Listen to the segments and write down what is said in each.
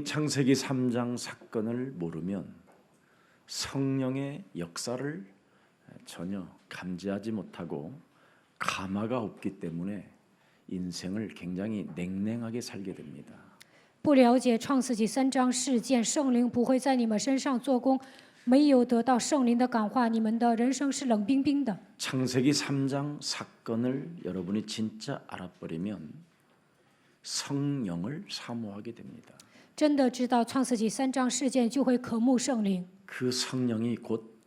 여러분이 창세기 3장 사건을 모르면 성령의 역사를 전혀 감지하지 못하고 감화가 없기 때문에 인생을 굉장히 냉랭하게 살게 됩니다. 不了解创世纪3章事件，圣灵不会在你们身上做工，没有得到圣灵的感化，你们的人生是冷冰冰的。 창세기 3장 사건을 여러분이 진짜 알아버리면 성령을 사모하게 됩니다. 真的知道创世纪3章事件，就会渴慕圣灵。 그 성령이 곧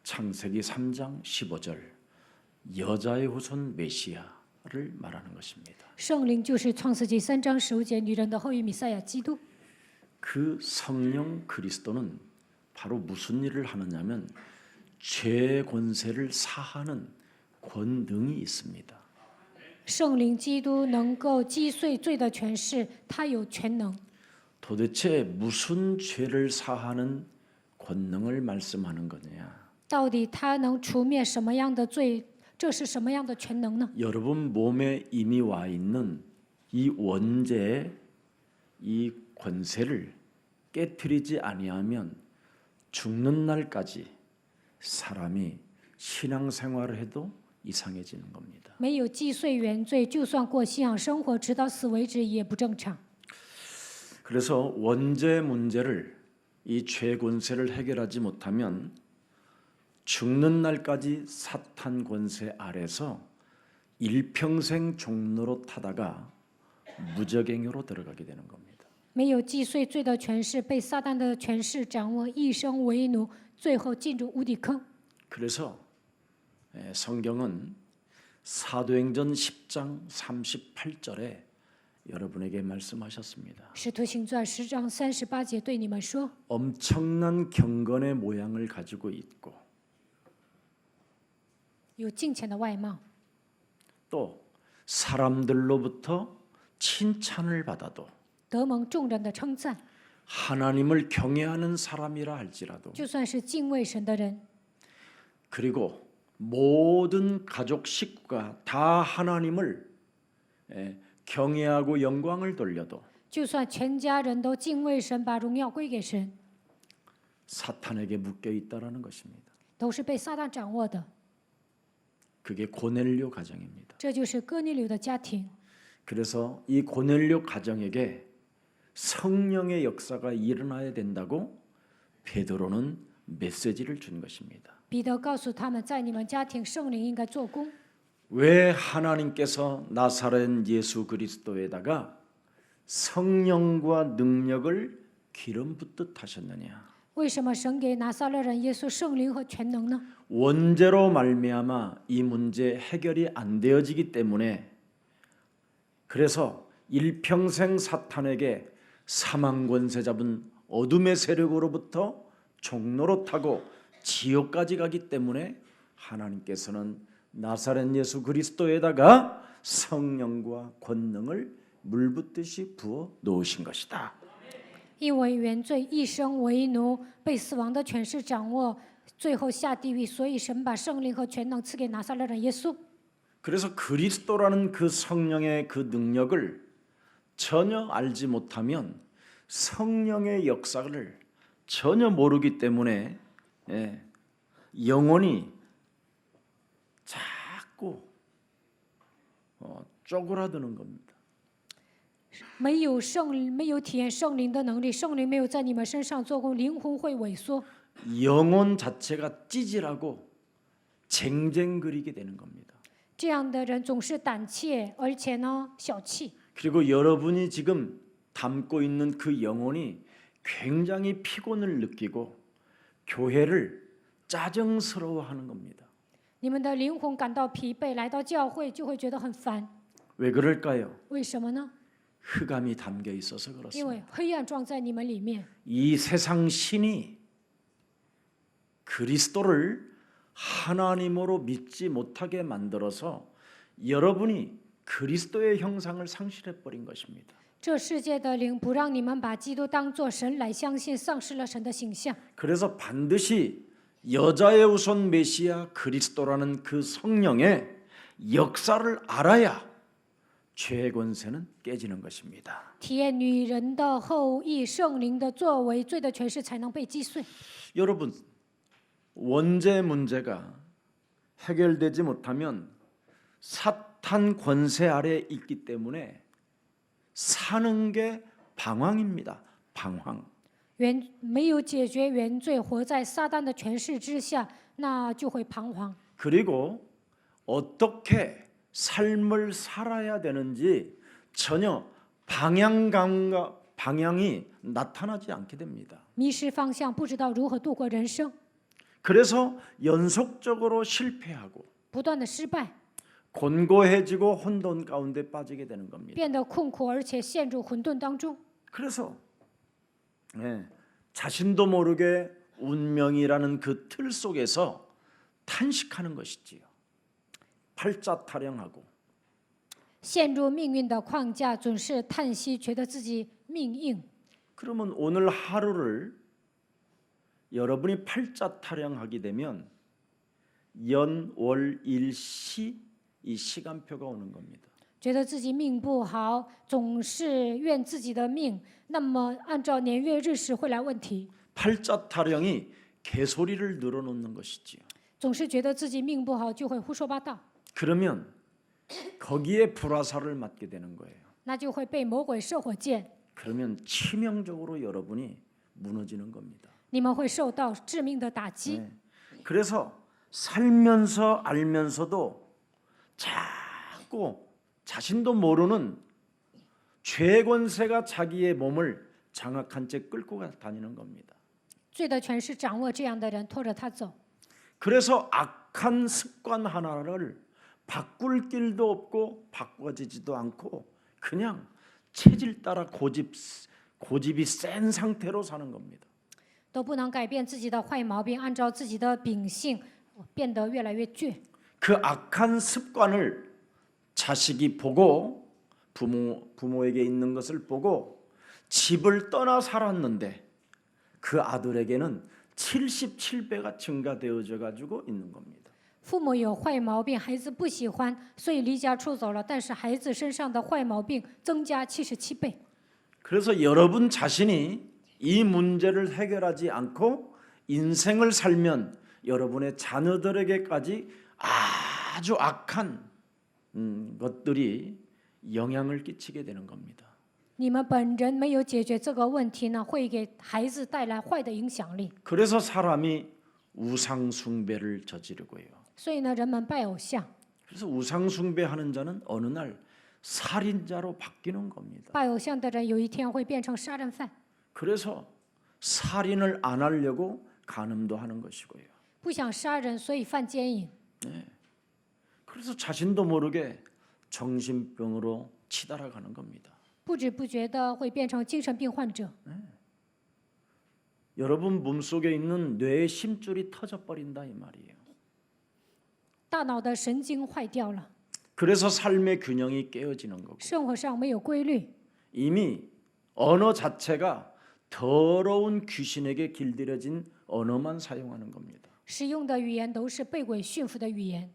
창세기 3장 15절 여자의 후손 메시아를 말하는 것입니다. 圣灵就是创世纪3章15节女人的后裔弥赛亚基督。 그 성령 그리스도는 바로 무슨 일을 하느냐면 죄 권세를 사하는 권능이 있습니다. 圣灵基督能够击碎罪的权势，他有全能。 도대체 무슨 죄를 사하는 권능을 말씀하는 거냐? 到底他能除灭什么样的罪？这是什么样的全能呢？ 여러분 몸에 이미 와 있는 이 원죄의 이 권세를 깨트리지 아니하면 죽는 날까지 사람이 신앙생활을 해도 이상해지는 겁니다. 没有击碎原罪，就算过信仰生活，直到死为止也不正常。 그래서 원죄 문제를 이 죄 권세를 해결하지 못하면 죽는 날까지 사탄 권세 아래서 일평생 종로로 타다가 무저갱으로 들어가게 되는 겁니다. 没有击碎罪的权势，被撒旦的权势掌握，一生为奴，最后进入无底坑。 그래서 성경은 사도행전 10장 38절에 여러분에게 말씀하셨습니다. 使徒行传10章38节对你们说： 엄청난 경건의 모양을 가지고 있고 有敬虔的外貌， 또 사람들로부터 칭찬을 받아도 得蒙众人的称赞， 하나님을 경외하는 사람이라 할지라도 就算是敬畏神的人， 그리고 모든 가족 식구가 다 하나님을 경외하고 영광을 돌려도 就算全家人都敬畏神，把荣耀归给神， 사탄에게 묶여 있다라는 것입니다. 都是被撒旦掌握的。 그게 고넬료 가정입니다. 这就是哥尼流的家庭。 그래서 이 고넬료 가정에게 성령의 역사가 일어나야 된다고 베드로는 메시지를 준 것입니다. 彼得告诉他们，在你们家庭，圣灵应该做工。 왜 하나님께서 나사렛 예수 그리스도에다가 성령과 능력을 기름 붓듯 하셨느냐? 为什么神给拿撒勒人耶稣圣灵和全能呢？ 원죄로 말미암아 이 문제 해결이 안 되어지기 때문에 그래서 일평생 사탄에게 사망 권세 잡은 어둠의 세력으로부터 종로로 타고 지옥까지 가기 때문에 하나님께서는 나사렛 예수 그리스도에다가 성령과 권능을 물붓듯이 부어 놓으신 것이다. 因为原罪一生为奴，被死亡的权势掌握，最后下地狱，所以神把圣灵和全能赐给拿撒勒人耶稣。 그래서 그리스도라는 그 성령의 그 능력을 전혀 알지 못하면 성령의 역사를 전혀 모르기 때문에 영혼이 자꾸 쪼그라드는 겁니다. 没有体验圣灵的能力，圣灵没有在你们身上做工，灵魂会萎缩， 영혼 자체가 찌질하고 쟁쟁거리게 되는 겁니다. 这样的人总是胆怯，而且呢小气。 그리고 여러분이 지금 담고 있는 그 영혼이 굉장히 피곤을 느끼고 교회를 짜증스러워하는 겁니다. 你们的灵魂感到疲惫，来到教会就会觉得很烦。 왜 그럴까요? 为什么呢？ 흑암이 담겨 있어서 因 그렇습니다. 为黑暗撞在你们里面。 이 세상 신이 그리스도를 하나님으로 믿지 못하게 만들어서 여러분이 그리스도의 형상을 상실해 버린 것입니다. 这世界的灵不让你们把基督当作神来相信，丧失了神的形象。 그래서 반드시 여자의 후손 메시아 그리스도라는 그 성령의 역사를 알아야 죄의 권세는 깨지는 것입니다. 体验女人的后裔圣灵的作为，罪的权势才能被击碎。 여러분, 원죄 문제가 해결되지 못하면 사탄 권세 아래 있기 때문에 사는 게 방황입니다. 방황. 没有解决原罪，活在撒旦的权势之下，那就会彷徨。 그리고 어떻게 삶을 살아야 되는지 전혀 방향이 나타나지 않게 됩니다. 迷失方向，不知道如何度过人生， 그래서 연속적으로 실패하고 不断的失败， 곤고해지고 혼돈 가운데 빠지게 되는 겁니다. 变得困苦，而且陷入混沌当中。 그래서 자신도 모르게 운명이라는 그 틀 속에서 탄식하는 것이지요. 팔자 타령하고 陷入命运的框架，总是叹息，觉得自己命硬。 그러면 오늘 하루를 여러분이 팔자 타령하게 되면 연, 월, 일, 시 이 시간표가 오는 겁니다. 觉得自己命不好，总是怨自己的命，那么按照年月日时会来问题， 팔자 타령이 개소리를 늘어놓는 것이지요. 总是觉得自己命不好，就会胡说八道， 그러면 거기에 불화살을 맞게 되는 거예요. 那就会被魔鬼射火箭， 그러면 치명적으로 여러분이 무너지는 겁니다. 你们会受到致命的打击。 그래서 살면서 알면서도 자꾸 자신도 모르는 죄 권세가 자기의 몸을 장악한 채 끌고 다니는 겁니다. 罪的权势掌握这样的人，拖着他走。 그래서 악한 습관 하나를 바꿀 길도 없고 바꿔지지도 않고 그냥 체질 따라 고집이 센 상태로 사는 겁니다. 都不能改变自己的坏毛病，按照自己的秉性变得越来越倔。 그 악한 습관을 자식이 보고 부모에게 있는 것을 보고 집을 떠나 살았는데 그 아들에게는 77배가 증가되어져 가지고 있는 겁니다. 父母有坏毛病，孩子不喜欢，所以离家出走了。但是孩子身上的坏毛病增加77倍。 그래서 여러분 자신이 이 문제를 해결하지 않고 인생을 살면 여러분의 자녀들에게까지 아주 악한 것들이 영향을 끼치게 되는 겁니다. 你们本人没有解决这个问题呢，会给孩子带来坏的影响力。 그래서 사람이 우상 숭배를 저지르고요. 所以呢，人们拜偶像， 그래서 우상 숭배하는 자는 어느 날 살인자로 바뀌는 겁니다. 拜偶像的人有一天会变成杀人犯， 그래서 살인을 안 하려고 간음도 하는 것이고요. 不想杀人，所以犯奸淫。 그래서 자신도 모르게 정신병으로 치달아가는 겁니다. 不知不觉的会变成精神病患者。 여러분 몸속에 있는 뇌의 심줄이 터져버린다 이 말이에요. 大脑的神经坏掉了， 그래서 삶의 균형이 깨어지는 거고 生活上没有规律， 이미 언어 자체가 더러운 귀신에게 길들여진 언어만 사용하는 겁니다. 使用的语言都是被鬼驯服的语言，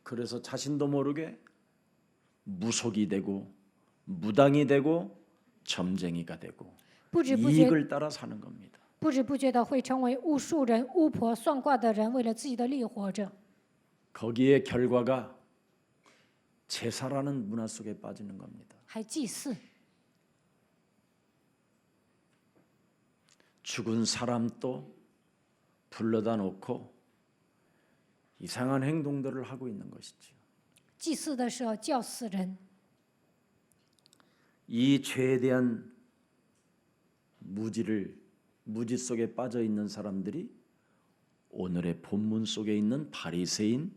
그래서 자신도 모르게 무속이 되고 무당이 되고 점쟁이가 되고 不知不觉 이익을 따라 사는 겁니다. 不知不觉的会成为巫术人、巫婆、算卦的人，为了自己的利益活着。 거기에 결과가 제사라는 문화 속에 빠지는 겁니다. 还祭祀， 죽은 사람도 불러다 놓고 이상한 행동들을 하고 있는 것이죠. 祭祀的时候叫死人， 이 죄에 대한 무지 속에 빠져 있는 사람들이 오늘의 본문 속에 있는 바리새인,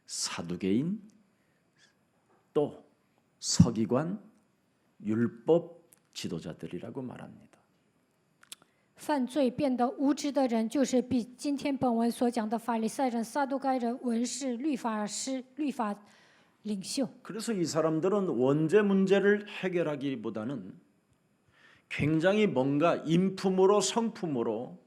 사두개인, 또 서기관, 율법 지도자들이라고 말합니다. 犯罪变得无知的人，就是比今天本文所讲的法利赛人、撒都该人、文士、律法师、律法领袖。 그래서 이 사람들은 원죄 문제를 해결하기보다는 굉장히 뭔가 인품으로 성품으로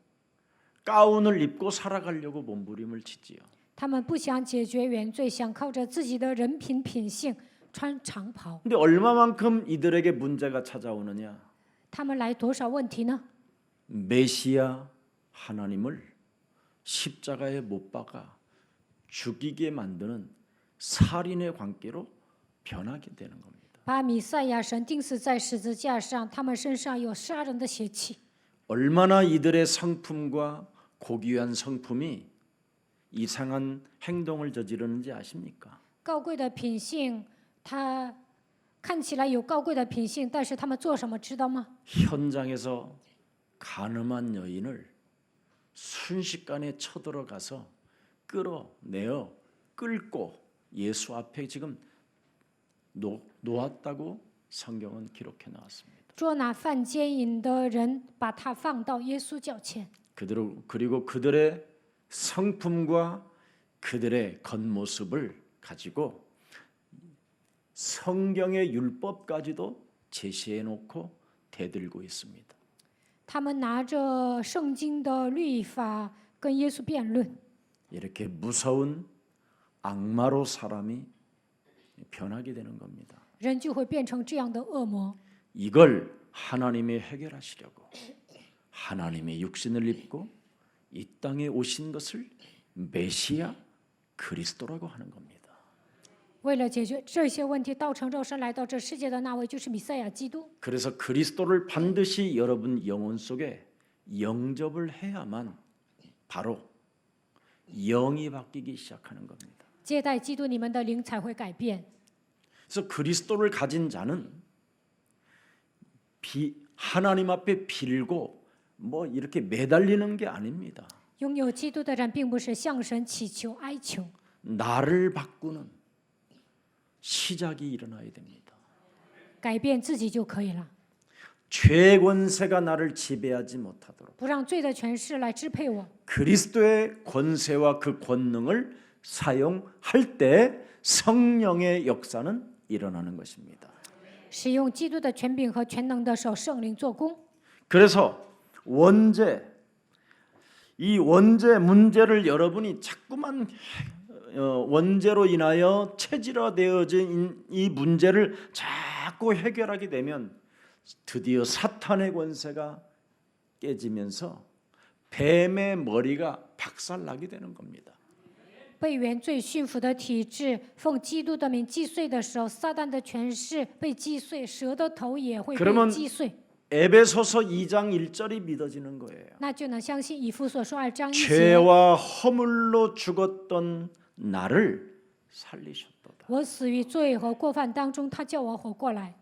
가운을 입고 살아가려고 몸부림을 치지요. 他们不想解决原罪，想靠着自己的人品品性穿长袍。 근데 얼마만큼 이들에게 문제가 찾아오느냐? 他们来多少问题呢？ 메시아 하나님을 십자가에 못 박아 죽이게 만드는 살인의 관계로 변하게 되는 겁니다. 把米赛亚神钉死在十字架上，他们身上有杀人的血气。 얼마나 이들의 성품과 고귀한 성품이 이상한 행동을 저지르는지 아십니까? 高贵的品性，他看起来有高贵的品性，但是他们做什么知道吗？ 현장에서 가늠한 여인을 순식간에 쳐들어가서 끌어내어 끌고 예수 앞에 지금 놓았다고 성경은 기록해 나왔습니다. 捉拿犯奸淫的人，把他放到耶稣脚前。 그리고 그들의 성품과 그들의 겉모습을 가지고 성경의 율법까지도 제시해 놓고 대들고 있습니다. 他们拿着圣经的律法跟耶稣辩论。 이렇게 무서운 악마로 사람이 변하게 되는 겁니다. 人就会变成这样的恶魔。 이걸 하나님이 해결하시려고 하나님의 육신을 입고 이 땅에 오신 것을 메시아 그리스도라고 하는 겁니다. 为了解决这些问题，道成肉身来到这世界的那位就是弥赛亚基督。 그래서 그리스도를 반드시 여러분 영혼 속에 영접을 해야만 바로 영이 바뀌기 시작하는 겁니다. 接待基督，你们的灵才会改变。 그래서 그리스도를 가진 자는 하나님 앞에 빌고 뭐 이렇게 매달리는 게 아닙니다. 拥有基督的人，并不是向神祈求、哀求， 나를 바꾸는 시작이 일어나야 됩니다. 改变自己就可以了， 죄의 권세가 나를 지배하지 못하도록 不让罪的权势来支配我。 그리스도의 권세와 그 권능을 사용할 때 성령의 역사는 일어나는 것입니다. 使用基督的权柄和全能的时候，圣灵做工。 그래서 이 원죄 문제를 여러분이 자꾸만 원죄로 인하여 체질화되어진 이 문제를 자꾸 해결하게 되면 드디어 사탄의 권세가 깨지면서 뱀의 머리가 박살나게 되는 겁니다. 被原罪驯服的体制，奉基督的名击碎的时候，撒旦的权势被击碎，蛇的头也会被击碎。 에베소서 2장 1절이 믿어지는 거예요. 那就能相信以弗所说2章1节， 죄와 허물로 죽었던 나를 살리셨도다. 我死于罪和过犯当中，他叫我活过来。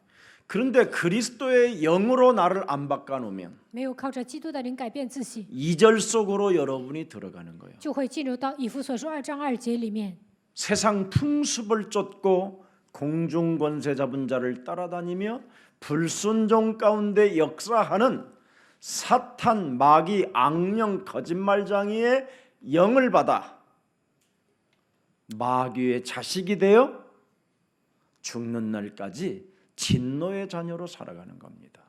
그런데 그리스도의 영으로 나를 안 바꿔놓으면 没有靠着基督的灵改变自己， 2절 속으로 여러분이 들어가는 거예요. 就会进入到以弗所说2章2节里面。 세상 풍습을 쫓고 공중 권세 잡은 자를 따라다니며 불순종 가운데 역사하는 사탄, 마귀, 악령, 거짓말장이의 영을 받아 마귀의 자식이 되어 죽는 날까지 진노의 자녀로 살아가는 겁니다.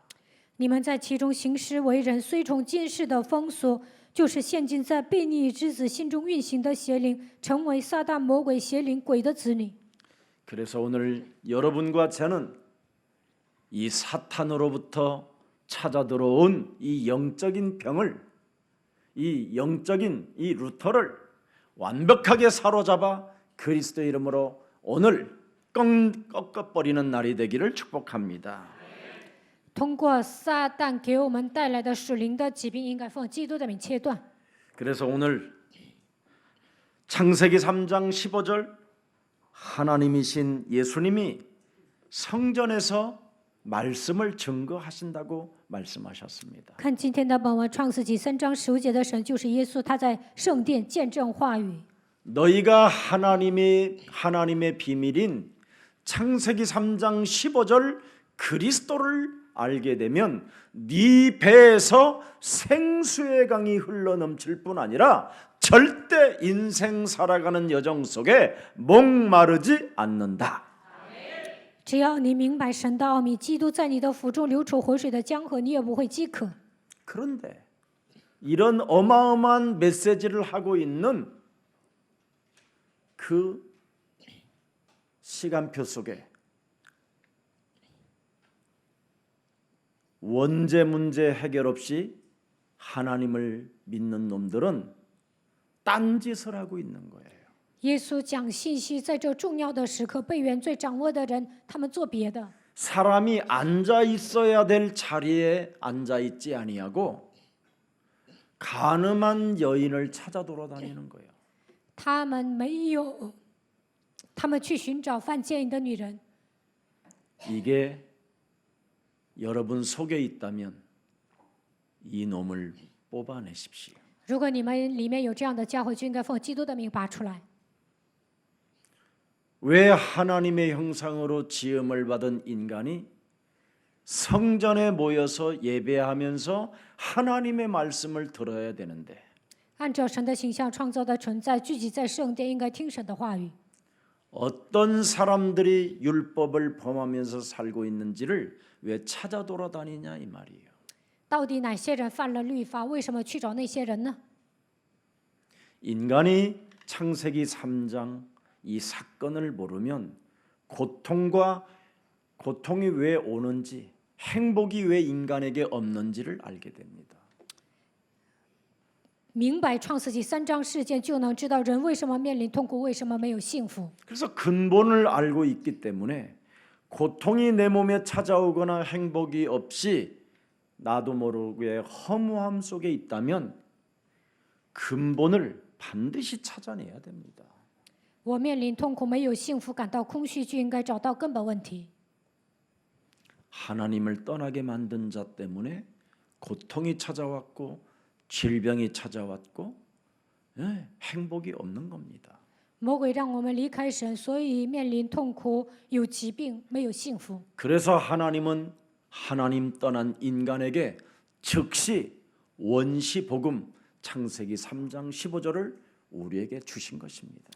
你们在其中行事为人，随从今世的风俗，就是现今在悖逆之子心中运行的邪灵，成为撒旦魔鬼邪灵鬼的子女。 그래서 오늘 여러분과 저는 이 사탄으로부터 찾아 들어온 이 영적인 병을, 이 영적인 이 루터를 완벽하게 사로잡아 그리스도의 이름으로 오늘 꺾어버리는 날이 되기를 축복합니다. 通过撒旦给我们带来的属灵的疾病，应该奉基督的名切断。 그래서 오늘 창세기 3장 15절 하나님이신 예수님이 성전에서 말씀을 증거하신다고 말씀하셨습니다. 看今天的本文，创世纪3章15节的神就是耶稣，他在圣殿见证话语。 너희가 하나님의 비밀인 창세기 3장 15절 그리스도를 알게 되면 네 배에서 생수의 강이 흘러넘칠 뿐 아니라 절대 인생 살아가는 여정 속에 목마르지 않는다. 只要你明白神的奥秘，基督在你的腹中流出活水的江河，你也不会饥渴。 그런데 이런 어마어마한 메시지를 하고 있는 그 시간표 속에 원죄 문제 해결 없이 하나님을 믿는 놈들은 딴짓을 하고 있는 거예요. 耶稣讲信息，在这重要的时刻，被原罪掌握的人，他们做别的。 사람이 앉아 있어야 될 자리에 앉아 있지 아니하고 간음한 여인을 찾아 돌아다니는 거예요. 他们没有，他们去寻找犯奸淫的女人。 이게 여러분 속에 있다면 이 놈을 뽑아내십시오. 如果你们里面有这样的教会，就应该奉基督的名拔出来。 왜 하나님의 형상으로 지음을 받은 인간이 성전에 모여서 예배하면서 하나님의 말씀을 들어야 되는데 按照神的形象创造的存在，聚集在圣殿，应该听神的话语。 어떤 사람들이 율법을 범하면서 살고 있는지를 왜 찾아 돌아다니냐 이 말이에요. 到底哪些人犯了律法？为什么去找那些人呢？ 인간이 창세기 3장 이 사건을 모르면 고통이 왜 오는지, 행복이 왜 인간에게 없는지를 알게 됩니다. 明白创世纪3章事件，就能知道人为什么面临痛苦，为什么没有幸福。 그래서 근본을 알고 있기 때문에 고통이 내 몸에 찾아오거나 행복이 없이 나도 모르게 허무함 속에 있다면 근본을 반드시 찾아내야 됩니다. 我面临痛苦，没有幸福，感到空虚，就应该找到根本问题。 하나님을 떠나게 만든 자 때문에 고통이 찾아왔고 질병이 찾아왔고 행복이 없는 겁니다. 魔鬼让我们离开神，所以面临痛苦，有疾病，没有幸福。 그래서 하나님은 하나님 떠난 인간에게 즉시 원시 복음 창세기 3장 15절을 우리에게 주신 것입니다.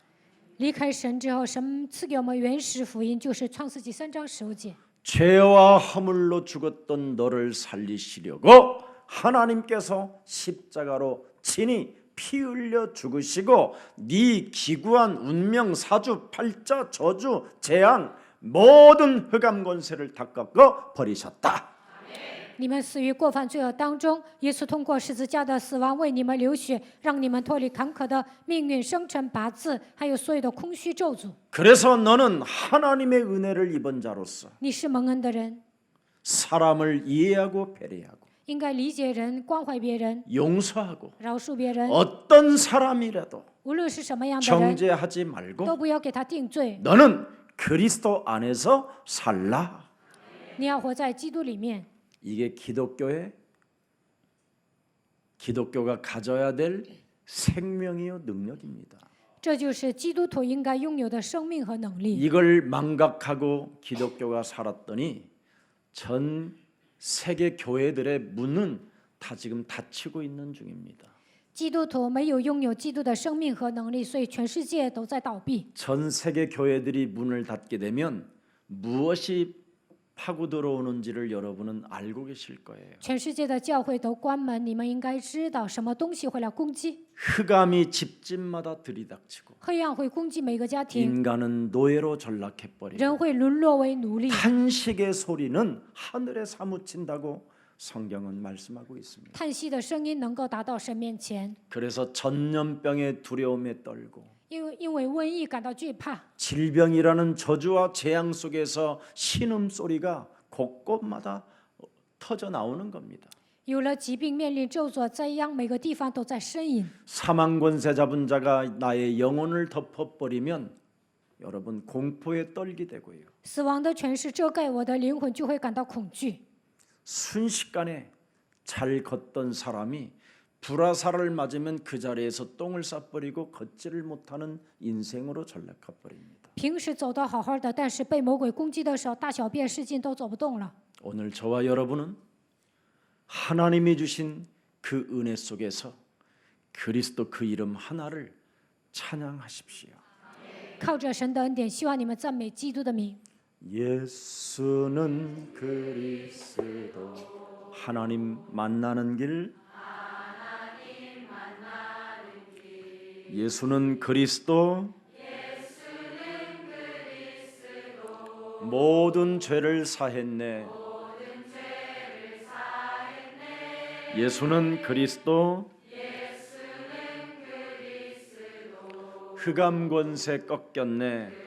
离开神之后，神赐给我们原始福音，就是创世纪3章15节。 죄와 허물로 죽었던 너를 살리시려고 하나님께서 십자가로 친히 피 흘려 죽으시고 네 기구한 운명, 사주, 팔자, 저주, 재앙 모든 흑암 권세를 다 꺾어 버리셨다. 你们死于过犯罪恶当中，耶稣通过十字架的死亡为你们流血，让你们脱离坎坷的命运、生辰八字，还有所有的空虚咒诅。 그래서 너는 하나님의 은혜를 입은 자로서 你是蒙恩的人， 사람을 이해하고 배려하고 应该理解人、关怀别人、 용서하고 饶恕别人。 어떤 사람이라도 无论是什么样的人， 정죄하지 말고 都不要给他定罪。 너는 그리스도 안에서 살라. 你要活在基督里面。 이게 기독교가 가져야 될 생명이요 능력입니다. 这就是基督徒应该拥有的生命和能力。 이걸 망각하고 기독교가 살았더니 전 세계 교회들의 문은 다 지금 닫히고 있는 중입니다. 基督徒没有拥有基督的生命和能力，所以全世界都在倒闭。 전 세계 교회들이 문을 닫게 되면 무엇이 파고 들어오는지를 여러분은 알고 계실 거예요. 全世界的教会都关门，你们应该知道什么东西会来攻击。 흑암이 집집마다 들이닥치고 黑暗会攻击每个家庭， 인간은 노예로 전락해버리고 人会沦落为奴隶。 탄식의 소리는 하늘에 사무친다고 성경은 말씀하고 있습니다. 叹息的声音能够达到神面前， 그래서 전염병의 두려움에 떨고 因为瘟疫感到惧怕， 질병이라는 저주와 재앙 속에서 신음소리가 곳곳마다 터져 나오는 겁니다. 有了疾病面临咒诅灾殃，每个地方都在呻吟。 사망 권세 잡은 자가 나의 영혼을 덮어버리면 여러분 공포에 떨게 되고요. 死亡的权势遮盖我的灵魂，就会感到恐惧。 순식간에 잘 걷던 사람이 불화살을 맞으면 그 자리에서 똥을 싸버리고 걷지를 못하는 인생으로 전락해버립니다. 平时走得好好的，但是被魔鬼攻击的时候，大小便失禁都走不动了。 오늘 저와 여러분은 하나님이 주신 그 은혜 속에서 그리스도 그 이름 하나를 찬양하십시오. 靠着神的恩典，希望你们赞美基督的名。 예수는 그리스도 하나님 만나는 길 예수는 그리스도 모든 죄를 사했네 예수는 그리스도 흑암 권세 꺾였네.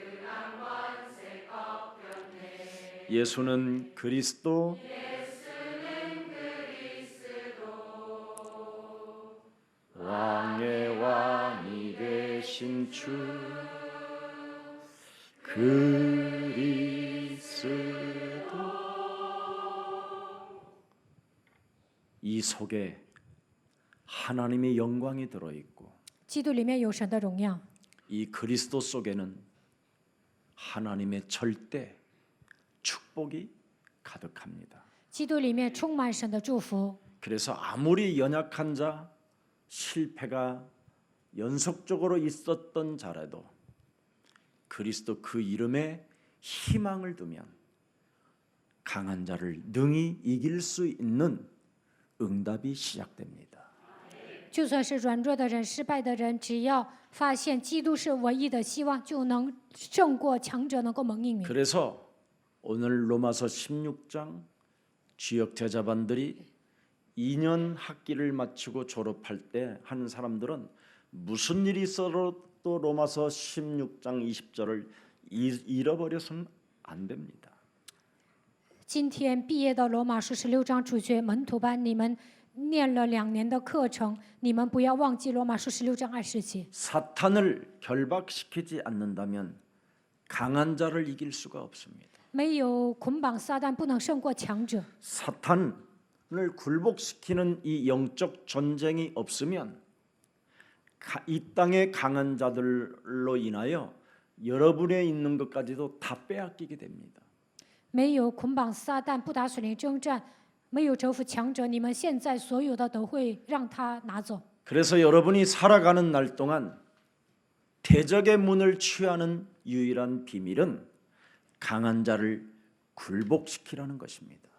예수는 그리스도 왕의 왕이 되신 주 그리스도. 이 속에 하나님의 영광이 들어있고 基督里面有神的荣耀， 이 그리스도 속에는 하나님의 절대 축복이 가득합니다. 基督里面充满神的祝福。 그래서 아무리 연약한 자, 실패가 연속적으로 있었던 자라도 그리스도 그 이름에 희망을 두면 강한 자를 능히 이길 수 있는 응답이 시작됩니다. 就算是软弱的人、失败的人，只要发现基督是唯一的希望，就能胜过强者，能够蒙应允。 그래서 오늘 로마서 16장 주역 제자반들이 2년 학기를 마치고 졸업할 때 하는 사람들은 무슨 일이 있어도 로마서 16장 20절을 잃어버려서는 안 됩니다. 今天毕业的罗马书16章主角门徒班，你们念了2年的课程，你们不要忘记罗马书16章20节。 사탄을 결박시키지 않는다면 강한 자를 이길 수가 없습니다. 没有捆绑撒旦，不能胜过强者。 사탄을 굴복시키는 이 영적 전쟁이 없으면 이 땅의 강한 자들로 인하여 여러분에 있는 것까지도 다 빼앗기게 됩니다. 没有捆绑撒旦，不打属灵征战，没有征服强者，你们现在所有的都会让他拿走。 그래서 여러분이 살아가는 날 동안 대적의 문을 취하는 유일한 비밀은 강한 자를 굴복시키라는 것입니다.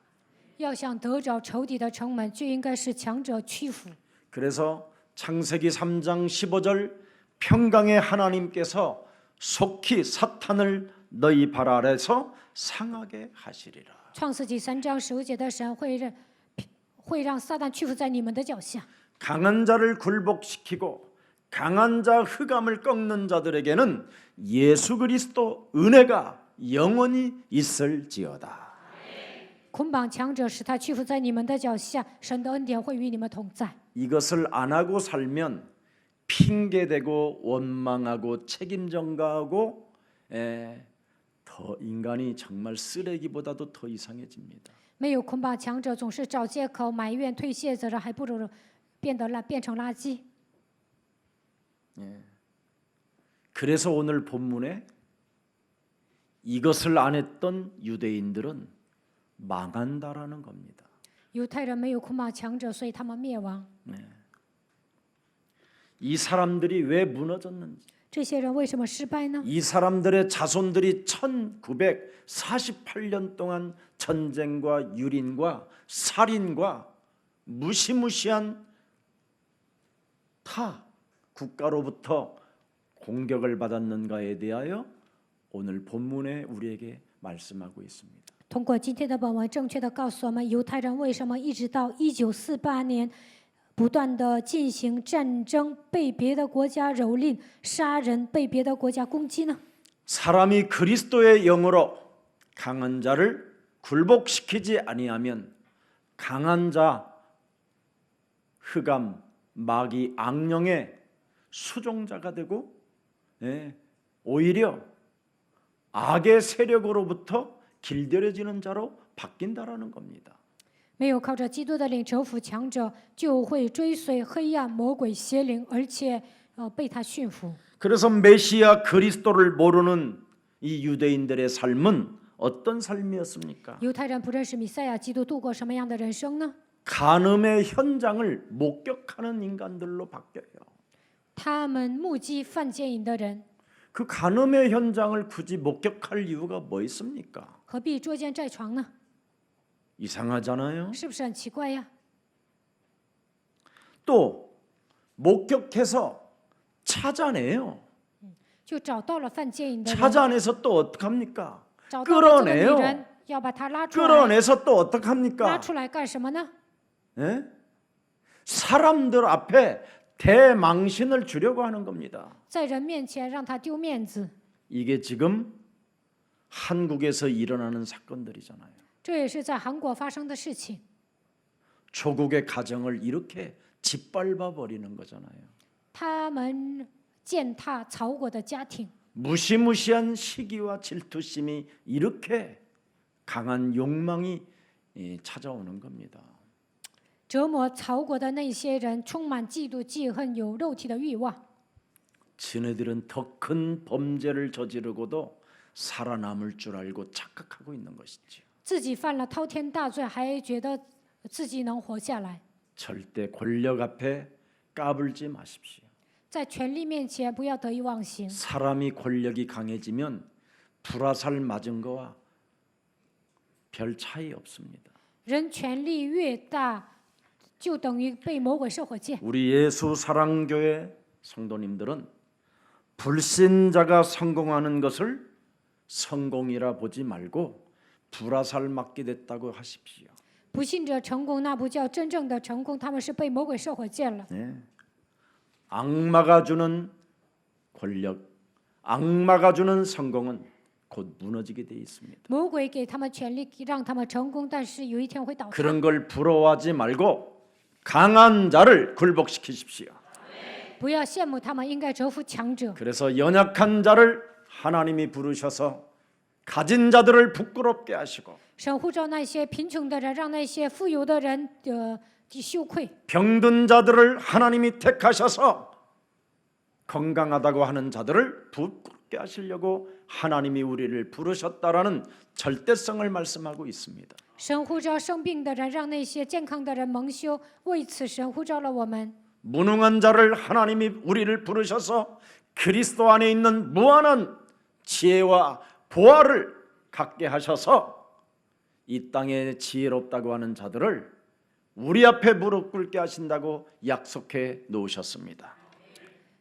要想得着仇敌的城门，就应该是强者屈服。 그래서 창세기 3장 15절 평강의 하나님께서 속히 사탄을 너희 발 아래서 상하게 하시리라. 创世纪3章15节的神会让撒旦屈服在你们的脚下。 강한 자를 굴복시키고 강한 자 흑암을 꺾는 자들에게는 예수 그리스도 은혜가 영원히 있을지어다. 捆绑强者，使他屈服在你们的脚下，神的恩典会与你们同在。 이것을 안 하고 살면 핑계대고 원망하고 책임 전가하고 더 인간이 정말 쓰레기보다도 더 이상해집니다. 没有捆绑强者，总是找借口、埋怨、推卸责任，还不如变成垃圾。 그래서 오늘 본문에 이것을 안 했던 유대인들은 망한다라는 겁니다. 犹太人没有捆绑强者，所以他们灭亡。 이 사람들이 왜 무너졌는지, 这些人为什么失败呢？ 이 사람들의 자손들이 1948년 동안 전쟁과 유린과 살인과 무시무시한 타 국가로부터 공격을 받았는가에 대하여 오늘 본문에 우리에게 말씀하고 있습니다. 通过今天的本文，正确的告诉我们，犹太人为什么一直到1948年，不断的进行战争，被别的国家蹂躏、杀人，被别的国家攻击呢？ 사람이 그리스도의 영으로 강한 자를 굴복시키지 아니하면 강한 자, 흑암, 마귀, 악령의 수종자가 되고 오히려 악의 세력으로부터 길들여지는 자로 바뀐다라는 겁니다. 没有靠着基督的灵征服强者，就会追随黑暗、魔鬼、邪灵，而且被他驯服。 그래서 메시아 그리스도를 모르는 이 유대인들의 삶은 어떤 삶이었습니까? 犹太人不认识弥赛亚基督，度过什么样的人生呢？ 간음의 현장을 목격하는 인간들로 바뀌어요. 他们目击犯奸淫的人， 그 간음의 현장을 굳이 목격할 이유가 뭐 있습니까? 何必捉奸在床呢？ 이상하잖아요. 是不是很奇怪呀？ 또 목격해서 찾아내요. 就找到了犯奸淫的人， 찾아내서 또 어떡합니까? 找到了这个女 끌어내요. 人，要把她拉出来， 끌어내서 또 拉 어떡합니까? 出来干什么呢？ 예? 사람들 앞에 대망신을 주려고 하는 겁니다. 在人面前让他丢面子， 이게 지금 한국에서 일어나는 사건들이잖아요. 这也是在韩国发生的事情。 조국의 가정을 이렇게 짓밟아 버리는 거잖아요. 他们践踏曹国的家庭， 무시무시한 시기와 질투심이 이렇게 강한 욕망이 찾아오는 겁니다. 折磨曹国的那些人充满嫉妒、记恨，有肉体的欲望。 지네들은 더 큰 범죄를 저지르고도 살아남을 줄 알고 착각하고 있는 것이지요. 自己犯了滔天大罪，还觉得自己能活下来。 절대 권력 앞에 까불지 마십시오. 在权力面前不要得意忘形。 사람이 권력이 강해지면 불화살 맞은 거와 별 차이 없습니다. 人权力越大，就等于被魔鬼射火箭。 우리 예수 사랑교회 성도님들은 불신자가 성공하는 것을 성공이라 보지 말고 불화살 맞게 됐다고 하십시오. 不信者成功，那不叫真正的成功，他们是被魔鬼射火箭了。 네. 악마가 주는 권력, 악마가 주는 성공은 곧 무너지게 돼 있습니다. 魔鬼给他们权力，让他们成功，但是有一天会倒塌。 그런 걸 부러워하지 말고 강한 자를 굴복시키십시오. 不要羡慕他们，应该折服强者。 그래서 연약한 자를 하나님이 부르셔서 가진 자들을 부끄럽게 하시고 神呼召那些贫穷的人，让那些富有的人羞愧。 병든 자들을 하나님이 택하셔서 건강하다고 하는 자들을 부끄럽게 하시려고 하나님이 우리를 부르셨다라는 절대성을 말씀하고 있습니다. 神呼召生病的人，让那些健康的人蒙羞。为此，神呼召了我们。 무능한 자를 하나님이 우리를 부르셔서 그리스도 안에 있는 무한한 지혜와 보화를 갖게 하셔서 이 땅에 지혜롭다고 하는 자들을 우리 앞에 무릎 꿇게 하신다고 약속해 놓으셨습니다.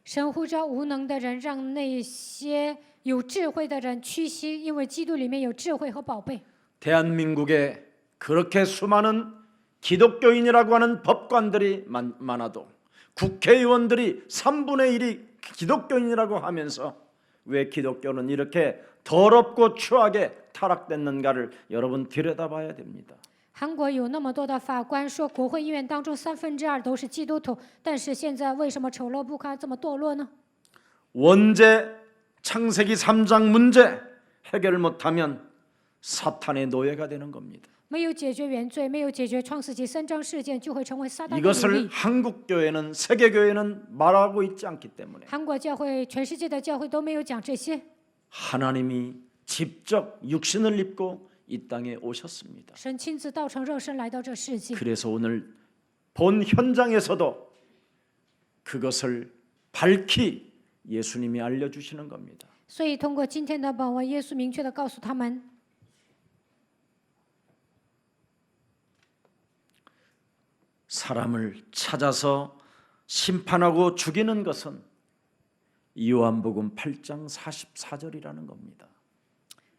神呼召无能的人，让那些有智慧的人屈膝，因为基督里面有智慧和宝贝。 대한민국에 그렇게 수많은 기독교인이라고 하는 법관들이 많아도 국회의원들이 3분의 1이 기독교인이라고 하면서 왜 기독교는 이렇게 더럽고 추하게 타락됐는가를 여러분 들여다봐야 됩니다. 韩国有那么多的法官说，国会议员当中2/3都是基督徒，但是现在为什么丑陋不堪，这么堕落呢？ 원죄 창세기 3장 문제 해결을 못하면 사탄의 노예가 되는 겁니다. 没有解决原罪，没有解决创世纪3章事件，就会成为撒旦的奴 이것을 隶。 한국 교회는 세계 교회는 말하고 있지 않기 때문에 韩国教会、全世界的教会都没有讲这些。 하나님이 직접 육신을 입고 이 땅에 오셨습니다. 神亲自道成肉身来到这世界， 그래서 오늘 본 현장에서도 그것을 밝히 예수님이 알려주시는 겁니다. 所以通过今天的本文，耶稣明确的告诉他们， 사람을 찾아서 심판하고 죽이는 것은 요한복음 8장 44절이라는 겁니다.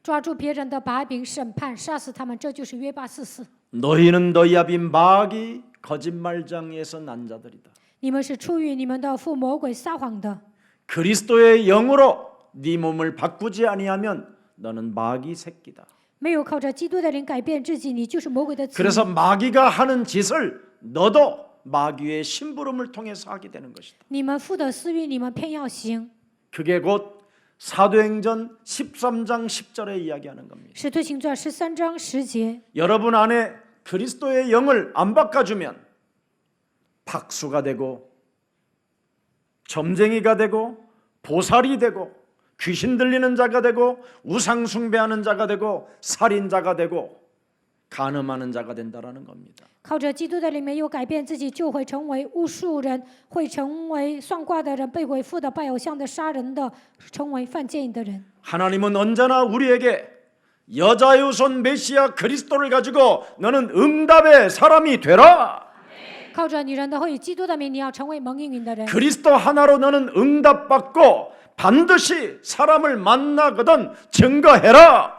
抓住别人的把柄审判，杀死他们，这就是约巴44。 너희는 너희 아비 마귀 거짓말장에서 난 자들이다. 你们是出于你们的父魔鬼撒谎的。 그리스도의 영으로 네 몸을 바꾸지 아니하면 너는 마귀 새끼다. 没有靠着基督的灵改变自己，你就是魔鬼的子民。 그래서 마귀가 하는 짓을 너도 마귀의 심부름을 통해서 하게 되는 것이다. 你们父的私欲，你们偏要行。 그게 곧 사도행전 13장 10절에 이야기하는 겁니다. 使徒行传13章10节， 여러분 안에 그리스도의 영을 안 바꿔주면 박수가 되고 점쟁이가 되고 보살이 되고 귀신 들리는 자가 되고 우상 숭배하는 자가 되고 살인자가 되고 간음하는 자가 된다라는 겁니다. 靠着基督的灵没有改变自己，就会成为巫术人，会成为算卦的人，被鬼附的，拜偶像的，杀人的，成为犯奸淫的人。 하나님은 언제나 우리에게 여자의 후손 메시아 그리스도를 가지고 너는 응답의 사람이 되라. 靠着女人的后裔基督的名，你要成为蒙应允的人。 그리스도 하나로 너는 응답받고 반드시 사람을 만나거든 증거해라.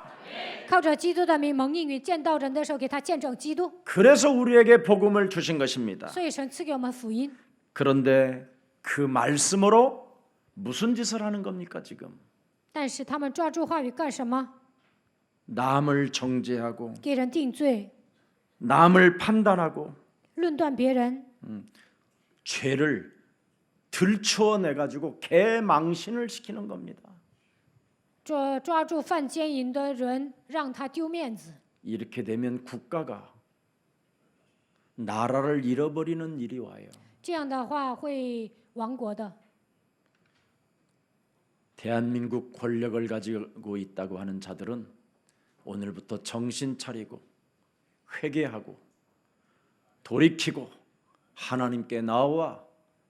靠着基督的名蒙应允，见到人的时候给他见证基督。 그래서 우리에게 복음을 주신 것입니다. 所以神赐给我们福音。 그런데 그 말씀으로 무슨 짓을 하는 겁니까 지금? 但是他们抓住话语干什么？ 남을 정죄하고 给人定罪， 남을 판단하고 论断别人， 죄를 들추어내 가지고 개망신을 시키는 겁니다. 抓住犯奸淫的人，让他丢面子。 이렇게 되면 국가가 나라를 잃어버리는 일이 와요. 这样的话会亡国的。 대한민국 권력을 가지고 있다고 하는 자들은 오늘부터 정신 차리고 회개하고 돌이키고 하나님께 나와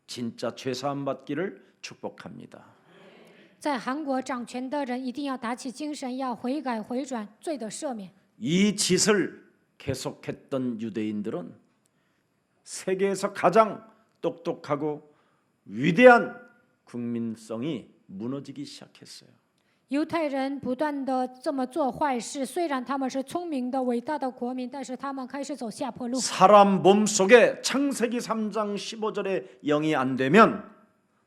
진짜 죄사함 받기를 축복합니다. 在韩国掌权的人一定要打起精神，要悔改回转，罪的赦免。 이 짓을 계속했던 유대인들은 세계에서 가장 똑똑하고 위대한 국민성이 무너지기 시작했어요. 犹太人不断的这么做坏事，虽然他们是聪明的、伟大的国民，但是他们开始走下坡路。 사람 몸속에 창세기 3장 15절의 영이 안 되면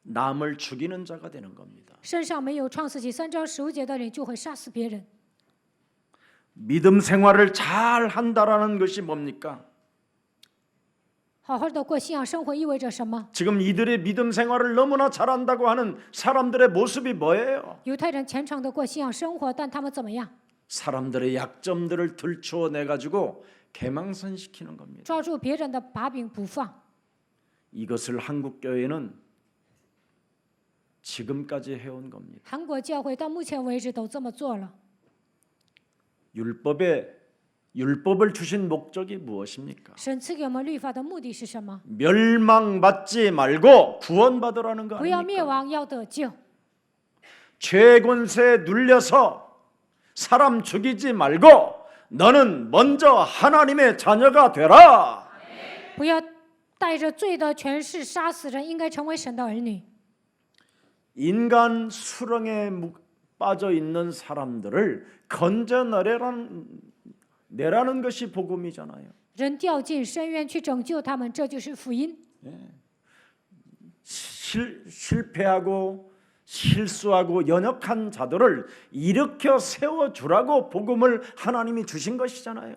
남을 죽이는 자가 되는 겁니다. 身上没有创世纪3章15节的人，就会杀死别人。 믿음 생활을 잘 한다라는 것이 뭡니까? 好好的过信仰生活意味着什么？ 지금 이들의 믿음 생활을 너무나 잘한다고 하는 사람들의 모습이 뭐예요? 犹太人虔诚的过信仰生活，但他们怎么样？ 사람들의 약점들을 들추어내 가지고 개망선시키는 겁니다. 抓住别人的把柄不放。 이것을 한국 교회는 지금까지 해온 겁니다. 韩国教会到目前为止都这么做了。 율법을 주신 목적이 무엇입니까? 神赐给我们律法的目的是什么？ 멸망받지 말고 구원받으라는 거 不要灭 아닙니까? 亡，要得救。 죄 권세에 눌려서 사람 죽이지 말고 너는 먼저 하나님의 자녀가 되라. 不要带着罪的权势杀死人，应该成为神的儿女。 인간 수렁에 빠져 있는 사람들을 건져내라는 것이 복음이잖아요. 人掉进深渊去拯救他们，这就是福音。 실패하고 실수하고 연약한 자들을 일으켜 세워주라고 복음을 하나님이 주신 것이잖아요.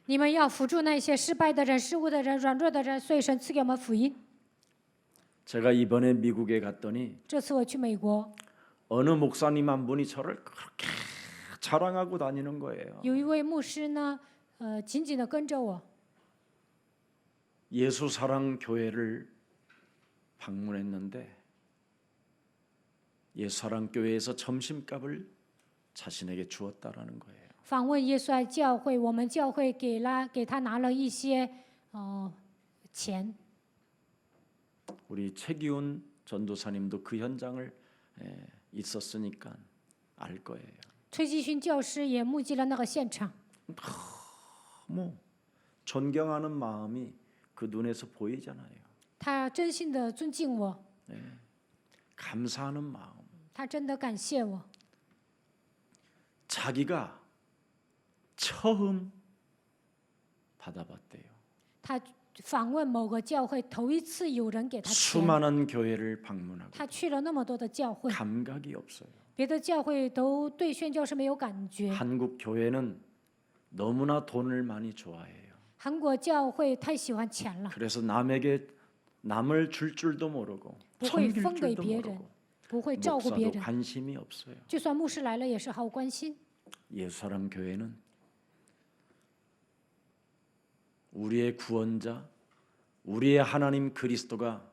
你们要扶助那些失败的人、失误的人、软弱的人，所以神赐给我们福音。 제가 이번에 미국에 갔더니 这次我去美国， 어느 목사님 한 분이 저를 그렇게 자랑하고 다니는 거예요. 有一位牧师呢，紧紧的跟着我。 예수사랑 교회를 방문했는데 예수사랑 교회에서 점심값을 자신에게 주었다라는 거예요. 访问耶稣爱教会，我们教会给他拿了一些钱。 우리 최기훈 전도사님도 그 현장을 있었으니까 알 거예요. 崔基勋教师也目击了那个现场， 너무 존경하는 마음이 그 눈에서 보이잖아요. 他真心的尊敬我， 감사하는 마음. 他真的感谢我。 자기가 처음 받아봤대요. 他访问某个教会，头一次有人给他钱， 수많은 교회를 방문하고 他去了那么多的教会， 감각이 없어요. 别的教会都对宣教士没有感觉。 한국 교회는 너무나 돈을 많이 좋아해요. 韩国教会太喜欢钱了， 그래서 남에게 남을 줄 줄도 모르고 不会 섬길 分给 줄도 别人， 모르고 不会照顾别 목사도 人。 관심이 없어요. 就算牧师来了，也是毫无关心。 예수사랑 교회는 우리의 구원자, 우리의 하나님 그리스도가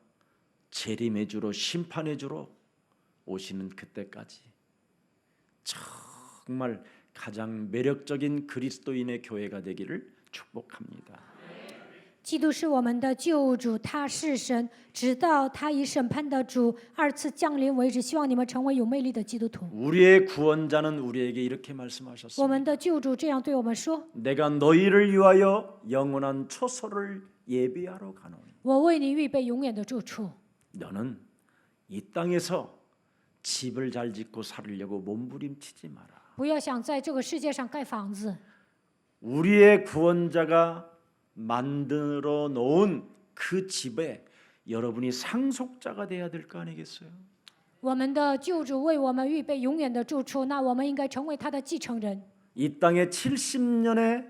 재림의 주로 심판의 주로 오시는 그때까지 정말 가장 매력적인 그리스도인의 교회가 되기를 축복합니다. 基督是我们的救主，他是神，直到他以审判的主二次降临为止。希望你们成为有魅力的基督徒。 우리의 구원자는 우리에게 이렇게 我 말씀하셨습니다. 们的救主这样对我们说 내가 너희를 위하여 영원한 초소를 예비하러 가노니 ：“我为你预备永远的住处。 너는 이 땅에서 집을 잘 짓고 살으려고 몸부림치지 마라. 不要想在这个世界上盖房子。 우리의 구원자가 만들어 놓은 그 집에 여러분이 상속자가 돼야 될 거 아니겠어요? 我们的救主为我们预备永远的住处，那我们应该成为他的继承人。 이 땅에 70년의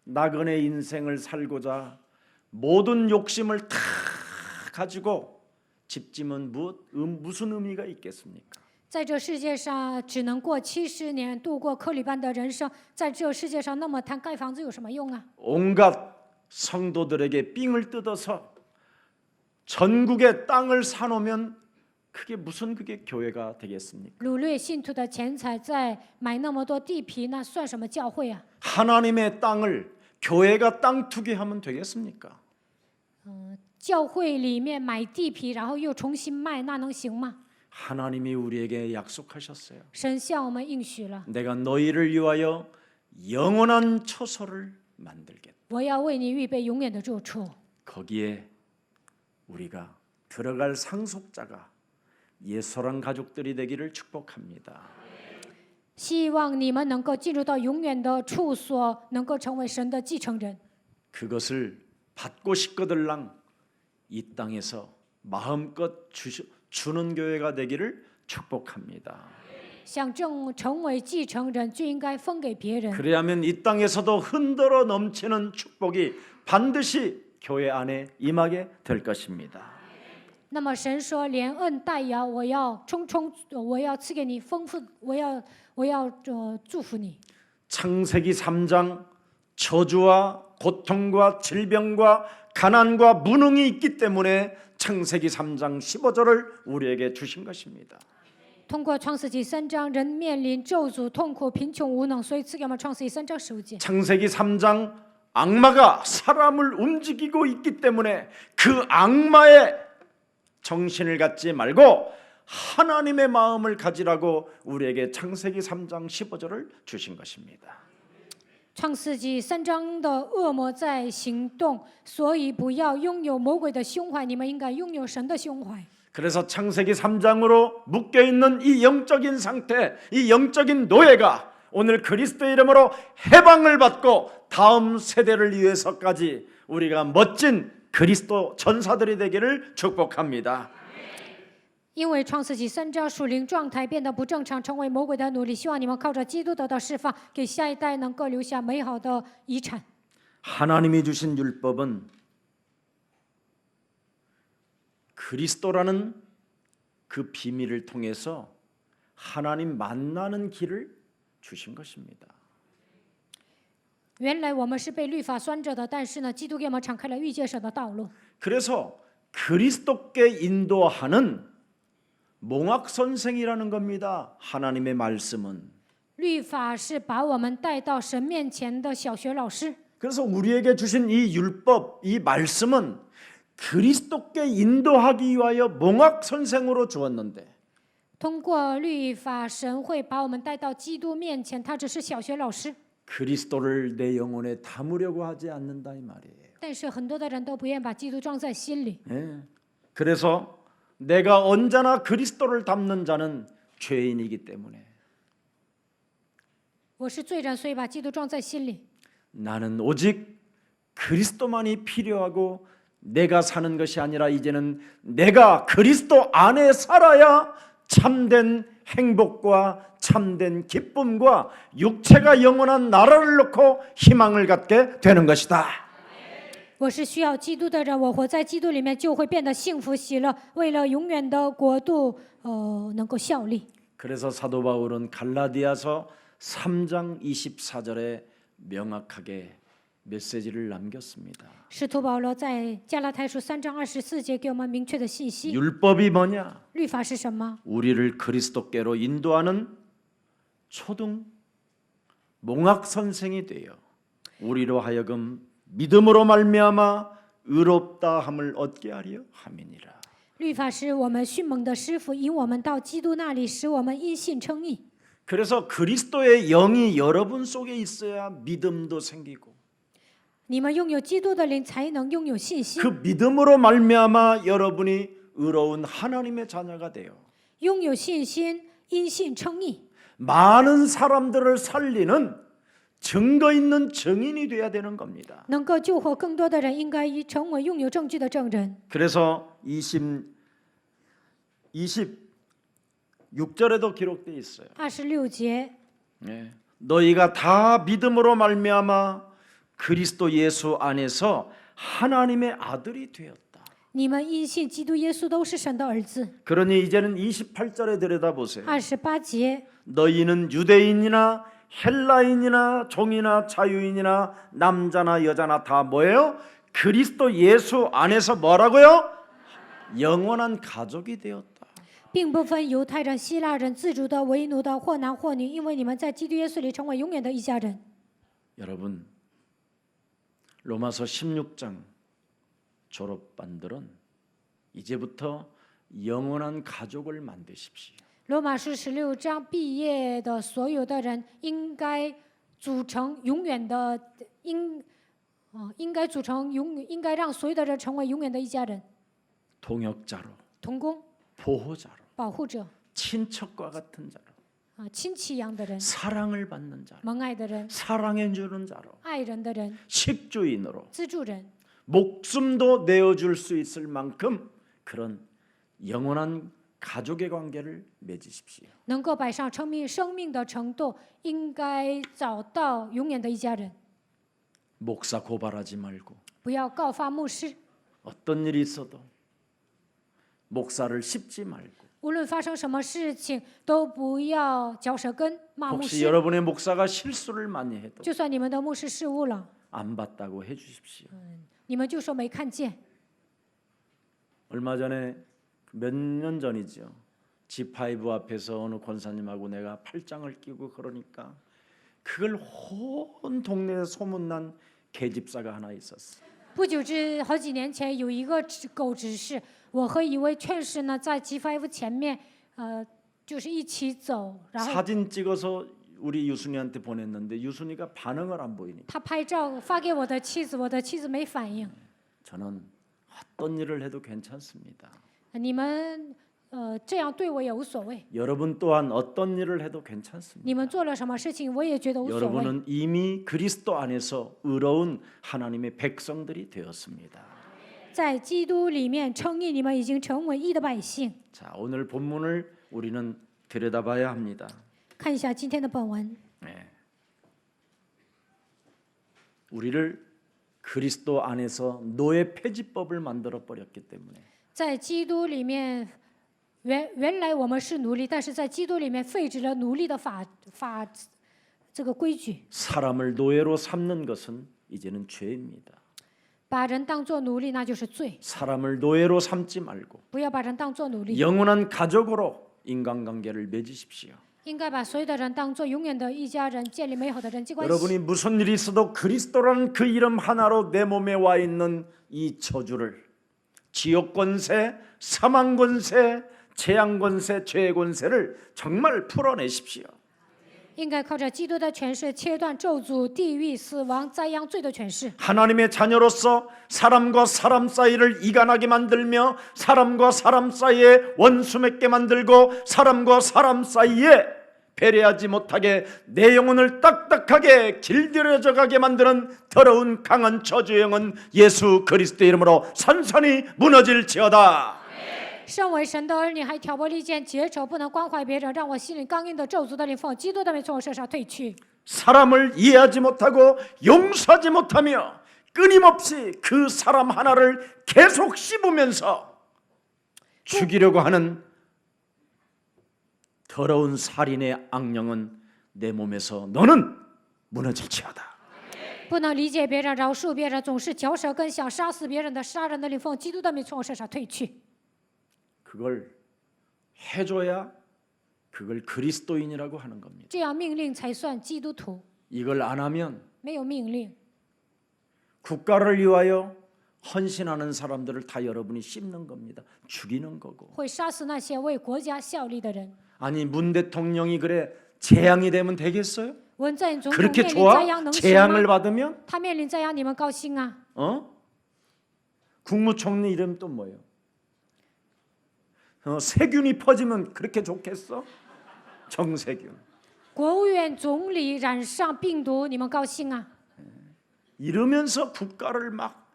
나그네 인생을 살고자 모든 욕심을 다 가지고 집 짓면 무슨 의미가 있겠습니까? 在这世界上只能过70年，度过克里般的人生，在这世界上那么谈盖房子有什么用啊？ 온갖 성도들에게 삥을 뜯어서 전국의 땅을 사놓으면 그게 무슨 그게 교회가 되겠습니까? 掳掠信徒的钱财，再买那么多地皮，那算什么教会啊？ 하나님의 땅을 교회가 땅 투기하면 되겠습니까? 教会里面买地皮，然后又重新卖，那能行吗？ 하나님이 우리에게 약속하셨어요. 神向我们应许了， 내가 너희를 위하여 영원한 처소를 만들겠다. 我要为你预备永远的住处。 거기에 우리가 들어갈 상속자가 예소랑 가족들이 되기를 축복합니다. 希望你们能够进入到永远的处所，能够成为神的继承人。 그것을 받고 싶거들랑 이 땅에서 마음껏 주는 교회가 되기를 축복합니다. 想成为继承人，就应该分给别人。 그래야면 이 땅에서도 흔들어 넘치는 축복이 반드시 교회 안에 임하게 될 것입니다. 那么神说：“连恩带摇，我要我要赐给你丰富，我要祝福你。” 창세기 3장 저주와 고통과 질병과 가난과 무능이 있기 때문에 창세기 3장 15절을 우리에게 주신 것입니다. 通过创世纪3章，人面临咒诅、痛苦、贫穷、无能，所以赐给我们创世纪3章15节。 창세기 3장 악마가 사람을 움직이고 있기 때문에 그 악마의 정신을 갖지 말고 하나님의 마음을 가지라고 우리에게 창세기 3장 15절을 주신 것입니다. 创世纪3章的恶魔在行动，所以不要拥有魔鬼的胸怀，你们应该拥有神的胸怀。 그래서 창세기 3장으로 묶여 있는 이 영적인 상태, 이 영적인 노예가 오늘 그리스도 이름으로 해방을 받고 다음 세대를 위해서까지 우리가 멋진 그리스도 전사들이 되기를 축복합니다. 因为创世纪3章属灵状态变得不正常，成为魔鬼的奴隶，希望你们靠着基督得到释放，给下一代能够留下美好的遗产。 하나님이 주신 율법은 그리스도라는 그 비밀을 통해서 하나님 만나는 길을 주신 것입니다. 原来我们是被律法拴着的，但是呢，基督给我们敞开了遇见神的道路。 그래서 그리스도께 인도하는 몽학 선생이라는 겁니다. 하나님의 말씀은. 律法是把我们带到神面前的小学老师。 그래서 우리에게 주신 이 율법, 이 말씀은 그리스도께 인도하기 위하여 몽학 선생으로 주었는데 通过律法，神会把我们带到基督面前，他只是小学老师。 그리스도를 내 영혼에 담으려고 하지 않는다 이 말이에요. 但是很多的人都不愿把基督装在心里。 예. 그래서 내가 언제나 그리스도를 담는 자는 죄인이기 때문에 我是罪人，所以把基督装在心里。 나는 오직 그리스도만이 필요하고 내가 사는 것이 아니라 이제는 내가 그리스도 안에 살아야 참된 행복과 참된 기쁨과 육체가 영원한 나라를 놓고 희망을 갖게 되는 것이다. 我是需要基督的人，我活在基督里面就会变得幸福喜乐，为了永远的国度，能够效力。 그래서 사도 바울은 갈라디아서 3장 24절에 명확하게 메시지를 남겼습니다. 使徒保罗在加拉太书3章24节给我们明确的信息。 율법이 뭐냐? 律法是什么？ 우리를 그리스도께로 인도하는 초등 몽학 선생이 되어 우리로 하여금 믿음으로 말미암아 의롭다 함을 얻게 하려 함이니라. 律法是我们训蒙的师傅，引我们到基督那里，使我们因信称义。 그래서 그리스도의 영이 여러분 속에 있어야 믿음도 생기고 你们拥有基督的灵，才能拥有信心 그 。 믿음으로 말미암아 여러분이 의로운 하나님의 자녀가 되어 拥有信心，因信称义。 많은 사람들을 살리는 증거 있는 증인이 돼야 되는 겁니다. 能够救活更多的人，应该成为拥有证据的证人。 그래서 26절에도 기록되어 있어요. 26节， 너희가 다 믿음으로 말미암아 그리스도 예수 안에서 하나님의 아들이 되었다. 你们因信基督耶稣都是神的儿子。 그러니 이제는 28절에 들여다보세요. 28节， 너희는 유대인이나 헬라인이나 종이나 자유인이나 남자나 여자나 다 뭐예요? 그리스도 예수 안에서 뭐라고요? 영원한 가족이 되었다. 并不分犹太人、希腊人、自主的、为奴的，或男或女，因为你们在基督耶稣里成为永远的一家人。 여러분, 로마서 16장 졸업반들은 이제부터 영원한 가족을 만드십시오. 罗马书16章毕业的所有的人，应该组成永远的，应该组成应该让所有的人成为永远的一家人。 동역자로, 同工、 보호자로, 保护者 친척과 같은 자로, 亲戚一样的人， 사랑을 받는 자로, 蒙爱的人， 사랑해 주는 자로, 爱人的人， 식주인으로 资助人， 목숨도 내어줄 수 있을 만큼 그런 영원한 가족의 관계를 맺으십시오. 能够摆上生命的程度，应该找到永远的一家人。 목사 고발하지 말고 不要告发牧师， 어떤 일이 있어도 목사를 씹지 말고 无论发生什么事情，都不要嚼舌根骂牧 혹시 师。 여러분의 목사가 실수를 많이 해도 就算你们的牧师失误了， 안 봤다고 해주십시오. 你们就说没看见。 얼마 전에 몇 년 전이죠. G5 앞에서 어느 권사님하고 내가 팔짱을 끼고 그러니까 그걸 온 동네에 소문난 계집사가 하나 있었어. 不久好几年前，有一个狗执事，我和一位劝士呢，在 G5 前面，就是一起走，然后 사진 찍어서 우리 유순이한테 보냈는데 유순이가 반응을 안 보이니까 他拍照发给我的妻子，我的妻子没反应。 저는 어떤 일을 해도 괜찮습니다. 你们这样对我也无所谓， 여러분 또한 어떤 일을 해도 你 괜찮습니다. 们做了什么事情我也觉得无所谓。 여러분은 이미 그리스도 안에서 의로운 하나님의 백성들이 되었습니다. 在基督里面称义，你们已经成为义的百姓。 자, 오늘 본문을 우리는 들여다봐야 합니다. 看一下今天的本文， 네. 우리를 그리스도 안에서 노예 폐지법을 만들어 버렸기 때문에 在基督里面，原来我们是奴隶，但是在基督里面废止了奴隶的这个规矩， 사람을 노예로 삼는 것은 이제는 죄입니다. 把人当作奴隶那就是罪， 사람을 노예로 삼지 말고 不要把人当作奴隶， 영원한 가족으로 인간관계를 맺으십시오. 应该把所有的人当作永远的一家人，建立美好的人际关系。 여러분이 무슨 일이 있어도 그리스도라는 그 이름 하나로 내 몸에 와 있는 이 저주를 지옥 권세, 사망 권세, 재앙 권세, 죄 권세를 정말 풀어내십시오. 应该靠着基督的权势切断咒诅、地狱、死亡、灾殃、罪的权势。 하나님의 자녀로서 사람과 사람 사이를 이간하게 만들며 사람과 사람 사이에 원수 맺게 만들고 사람과 사람 사이에 배려하지 못하게 내 영혼을 딱딱하게 길들여져 가게 만드는 더러운 강한 저주의 영은 예수 그리스도의 이름으로 산산이 무너질지어다. 身为神的儿女，还挑拨离间、结仇，不能关怀别人，让我心里刚硬的咒诅的灵奉基督的名从我身上退去。 사람을 이해하지 못하고 용서하지 못하며 끊임없이 그 사람 하나를 계속 씹으면서 죽이려고 하는 더러운 살인의 악령은 내 몸에서 너는 무너질지어다. 不能理解别人、饶恕别人，总是嚼舌根，想杀死别人的杀人的灵奉基督的名从我身上退去。 그걸 해줘야 그걸 그리스도인이라고 하는 겁니다. 这样命令才算基督徒， 이걸 안 하면 没有命令， 국가를 위하여 헌신하는 사람들을 다 여러분이 씹는 겁니다. 죽이는 거고. 会杀死那些为国家效力的人。 아니 문 대통령이 그래 재앙이 되면 되겠어요? 文在寅总统 그렇게 面临灾 좋아? 殃能行 재앙을 吗？ 받으면? 他面临灾殃，你们高兴啊？ 국무총리 이름 또 뭐예요? 세균이 퍼지면 그렇게 좋겠어? 정세균. 国务院总理染上病毒，你们高兴啊？ 이러면서 국가를 막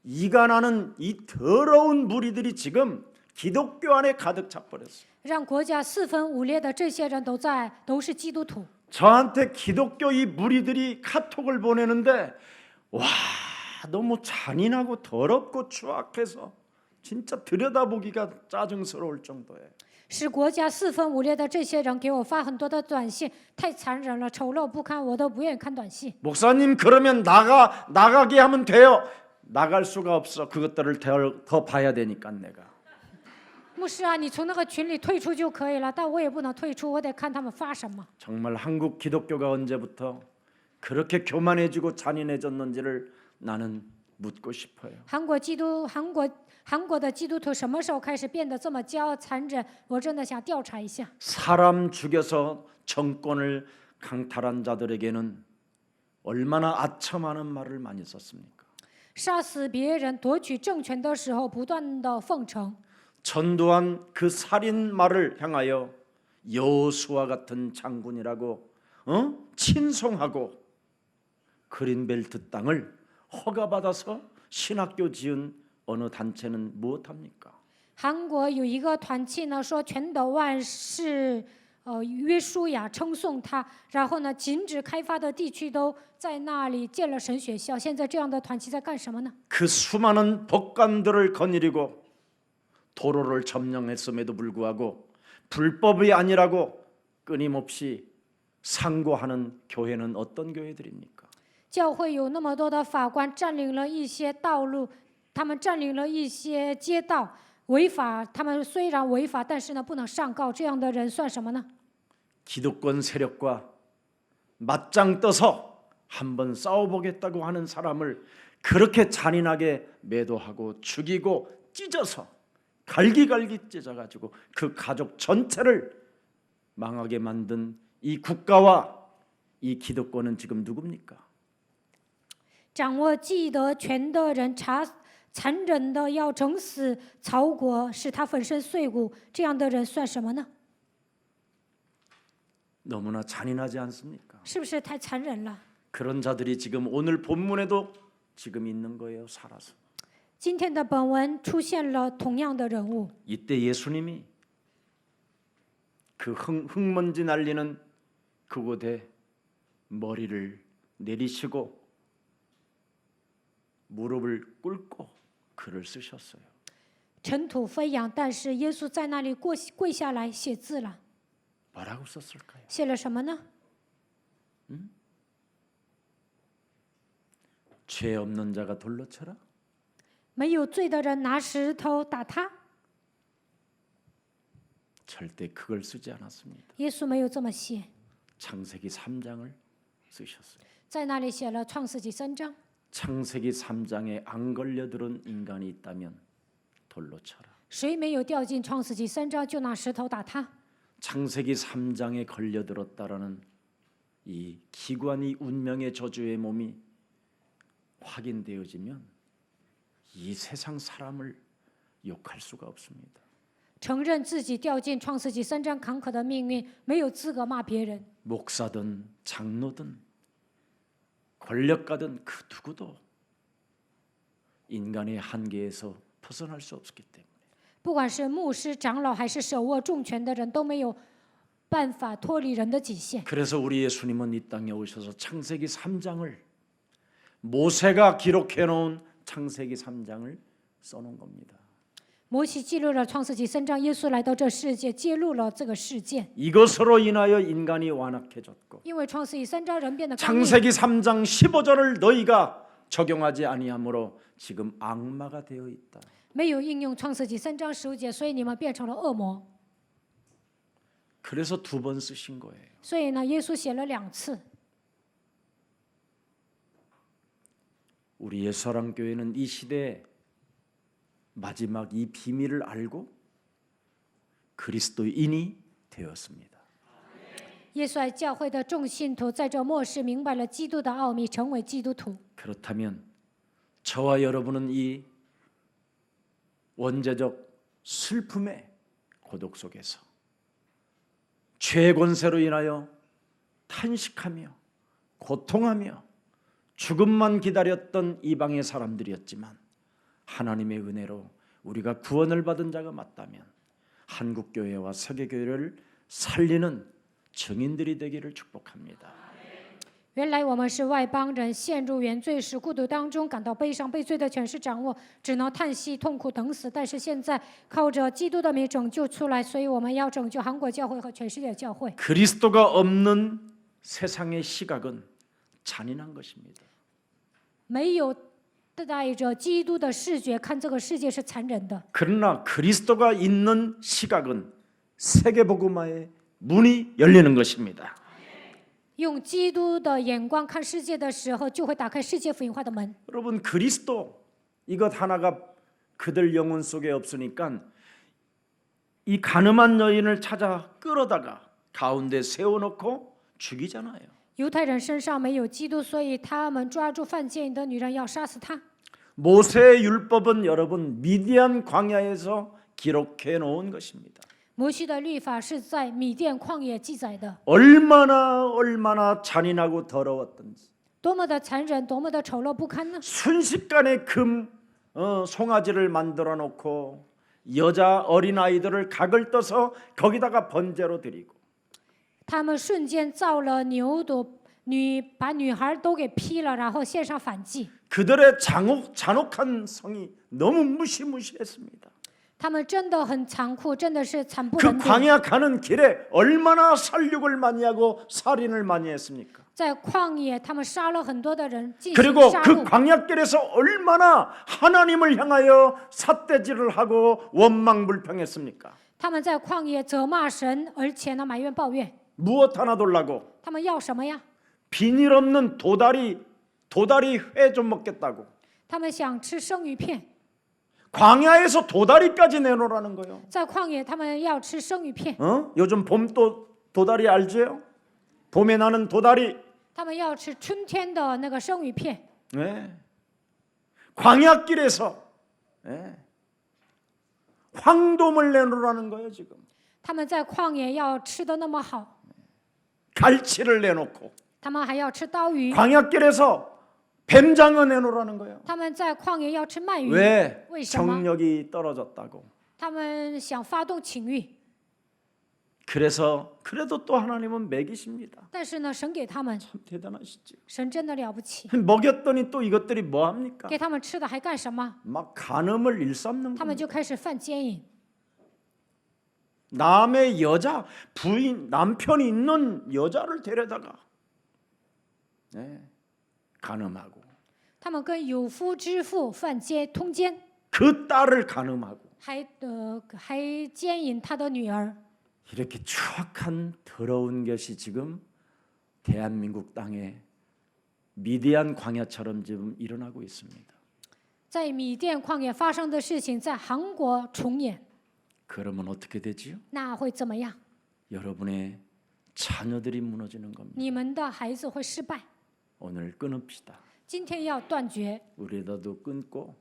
이간하는 이 더러운 무리들이 지금 기독교 안에 가득 차버렸어요. 让国家四分五裂的这些人都是基督徒。 저한테 기독교 이 무리들이 카톡을 보내는데 와 너무 잔인하고 더럽고 추악해서 진짜 들여다보기가 짜증스러울 정도예요. 使国家四分五裂的这些人给我发很多的短信，太残忍了，丑陋不堪，我都不愿意看短信。 목사님 그러면 나가게 하면 돼요. 나갈 수가 없어. 그것들을 더 봐야 되니까 내가. 牧师啊，你从那个群里退出就可以了，但我也不能退出，我得看他们发什么。 정말 한국 기독교가 언제부터 그렇게 교만해지고 잔인해졌는지를 나는 묻고 싶어요. 韩国的基督徒什么时候开始变得这么骄傲残忍？我真的想调查一下。 사람 죽여서 정권을 강탈한 자들에게는 얼마나 아첨하는 말을 많이 썼습니까? 杀死别人、夺取政权的时候，不断的奉承。 전두환 그 살인 말을 향하여 여호수아 같은 장군이라고 친송하고 그린벨트 땅을 허가받아서 신학교 지은 어느 단체는 무엇합니까? 韩国有一个团契呢，说全斗万是约书亚称颂他，然后呢，禁止开发的地区都在那里建了神学校。现在这样的团契在干什么呢？ 그 수많은 법관들을 거느리고 도로를 점령했음에도 불구하고 불법이 아니라고 끊임없이 상고하는 교회는 어떤 교회들입니까? 教会有那么多的法官占领了一些道路，他们占领了一些街道，违法。他们虽然违法，但是呢，不能上告。这样的人算什么呢？ 기득권 세력과 맞짱 떠서 한번 싸워보겠다고 하는 사람을 그렇게 잔인하게 매도하고 죽이고 찢어서 갈기갈기 찢어가지고 그 가족 전체를 망하게 만든 이 국가와 이 기득권은 지금 누굽니까? 掌握既得权的人残忍的要整死曹国，使他粉身碎骨，这样的人算什么呢？ 너무나 잔인하지 않습니까? 是不是太残忍了？ 그런 자들이 지금 오늘 본문에도 지금 있는 거예요. 살아서. 今天的本文出现了同样的人物， 이때 예수님이 그 흙먼지 날리는 그곳에 머리를 내리시고 무릎을 꿇고 글을 쓰셨어요. 尘土飞扬，但是耶稣在那里跪下来写字了， 뭐라고 썼을까요? 写了什么呢？ 죄 없는 자가 돌로 쳐라. 没有罪的人拿石头打他。 절대 그걸 쓰지 않았습니다. 耶稣没有这么写， 창세기 3장을 쓰셨어요. 在那里写了创世纪3章。 창세기 3장에 안 걸려들은 인간이 있다면 돌로 쳐라. 谁没有掉进创世纪3章，就拿石头打他。 창세기 3장에 걸려들었다라는 이 기관이 운명의 저주의 몸이 확인되어지면 이 세상 사람을 욕할 수가 없습니다. 承认自己掉进创世纪3章坎坷的命运，没有资格骂别人。 목사든 장로든 권력가든 그 누구도 인간의 한계에서 벗어날 수 없기 때문에 不管是牧师、长老还是手握重权的人，都没有办法脱离人的极限。 그래서 우리 예수님은 이 땅에 오셔서 창세기 3장을 모세가 기록해 놓은 창세기 3장을 써놓은 겁니다. 摩西记录了创世纪3章，耶稣来到这世界，揭露了这个事件。 이것으로 인하여 인간이 완악해졌고 因为创世纪3章人变得刚硬， 창세기 3장 15절을 너희가 적용하지 아니하므로 지금 악마가 되어 있다. 没有应用创世纪3章15节，所以你们变成了恶魔。 그래서 2번 쓰신 거예요. 所以呢，耶稣写了2次。 우리 옛사랑교회는 이 시대에 마지막 이 비밀을 알고 그리스도인이 되었습니다. 耶稣爱教会的众信徒在这末世明白了基督的奥秘，成为基督徒。 그렇다면 저와 여러분은 이 원죄적 슬픔의 고독 속에서 죄 권세로 인하여 탄식하며 고통하며 죽음만 기다렸던 이방의 사람들이었지만 하나님의 은혜로 우리가 구원을 받은 자가 맞다면 한국교회와 세계교회를 살리는 증인들이 되기를 축복합니다. 原来我们是外邦人，陷入原罪时孤独当中，感到悲伤，被罪的权势掌握，只能叹息、痛苦、等死。但是现在靠着基督的名拯救出来，所以我们要拯救韩国教会和全世界的教会。 그리스도가 없는 세상의 시각은 잔인한 것입니다. 没有带着基督的视觉看这个世界是残忍的， 그러나 그리스도가 있는 시각은 세계복음화의 문이 열리는 것입니다. 用基督的眼光看世界的时候，就会打开世界福音化的门。 여러분 그리스도 이것 하나가 그들 영혼 속에 없으니까 이 가늠한 여인을 찾아 끌어다가 가운데 세워놓고 죽이잖아요. 犹太人身上没有基督，所以他们抓住犯奸淫的女人要杀死她。 모세의 율법은 여러분 미디안 광야에서 기록해 놓은 것입니다. 摩西的律法是在米甸旷野记载的， 얼마나 잔인하고 더러웠던지 多么的残忍，多么的丑陋不堪呢？ 순식간에 금 송아지를 만들어 놓고 여자 어린 아이들을 각을 떠서 거기다가 번제로 드리고 他们瞬间造了牛犊，把女孩都给劈了，然后献上反祭。 그들의 잔혹한 성이 너무 무시무시했습니다. 他们真的很残酷，真的是惨不 그 忍睹。 광야 가는 길에 얼마나 살육을 많이 하고 살인을 많이 했습니까? 在旷野，他们杀了很多的人，进行 그리고 杀 그 戮。 광야길에서 얼마나 하나님을 향하여 삿대질을 하고 원망불평했습니까? 他们在旷野责骂神，而且呢埋怨抱怨。 무엇 하나 돌라고 他们要什么呀？ 비닐 없는 도다리 회 좀 먹겠다고 他们想吃生鱼片， 광야에서 도다리까지 내놓으라는 거예요. 在旷野他们要吃生鱼片， 요즘 봄 또 도다리 알죠? 봄에 나는 도다리. 他们要吃春天的那个生鱼片。 네. 광야길에서 네. 황돔을 내놓으라는 거예요 지금. 他们在旷野要吃的那么好， 갈치를 내놓고 他们还要吃刀鱼， 광야길에서 뱀장어 내놓으라는 거예요. 他们在旷野要吃鳗鱼。 왜? 为什么？ 정력이 떨어졌다고. 他们想发动情欲， 그래서 그래도 또 하나님은 먹이십니다. 但是呢，神给他们， 참 대단하시죠. 神真的了不起， 먹였더니 또 이것들이 뭐 합니까? 给他们吃的还干什么？ 막 간음을 일삼는 他们 겁니다. 就开始犯奸淫。 남의 여자 부인 남편이 있는 여자를 데려다가 네, 간음하고 他们跟有夫之妇通奸， 그 딸을 간음하고 还奸淫他的女儿。 이렇게 추악한 더러운 것이 지금 대한민국 땅에 미디안 광야처럼 지금 일어나고 있습니다. 在米甸旷野发生的事情，在韩国重演， 그러면 어떻게 되지요? 那会怎么样？ 여러분의 자녀들이 무너지는 겁니다. 你们的孩子会失败。 오늘 끊읍시다. 今天要断绝， 우리도 끊고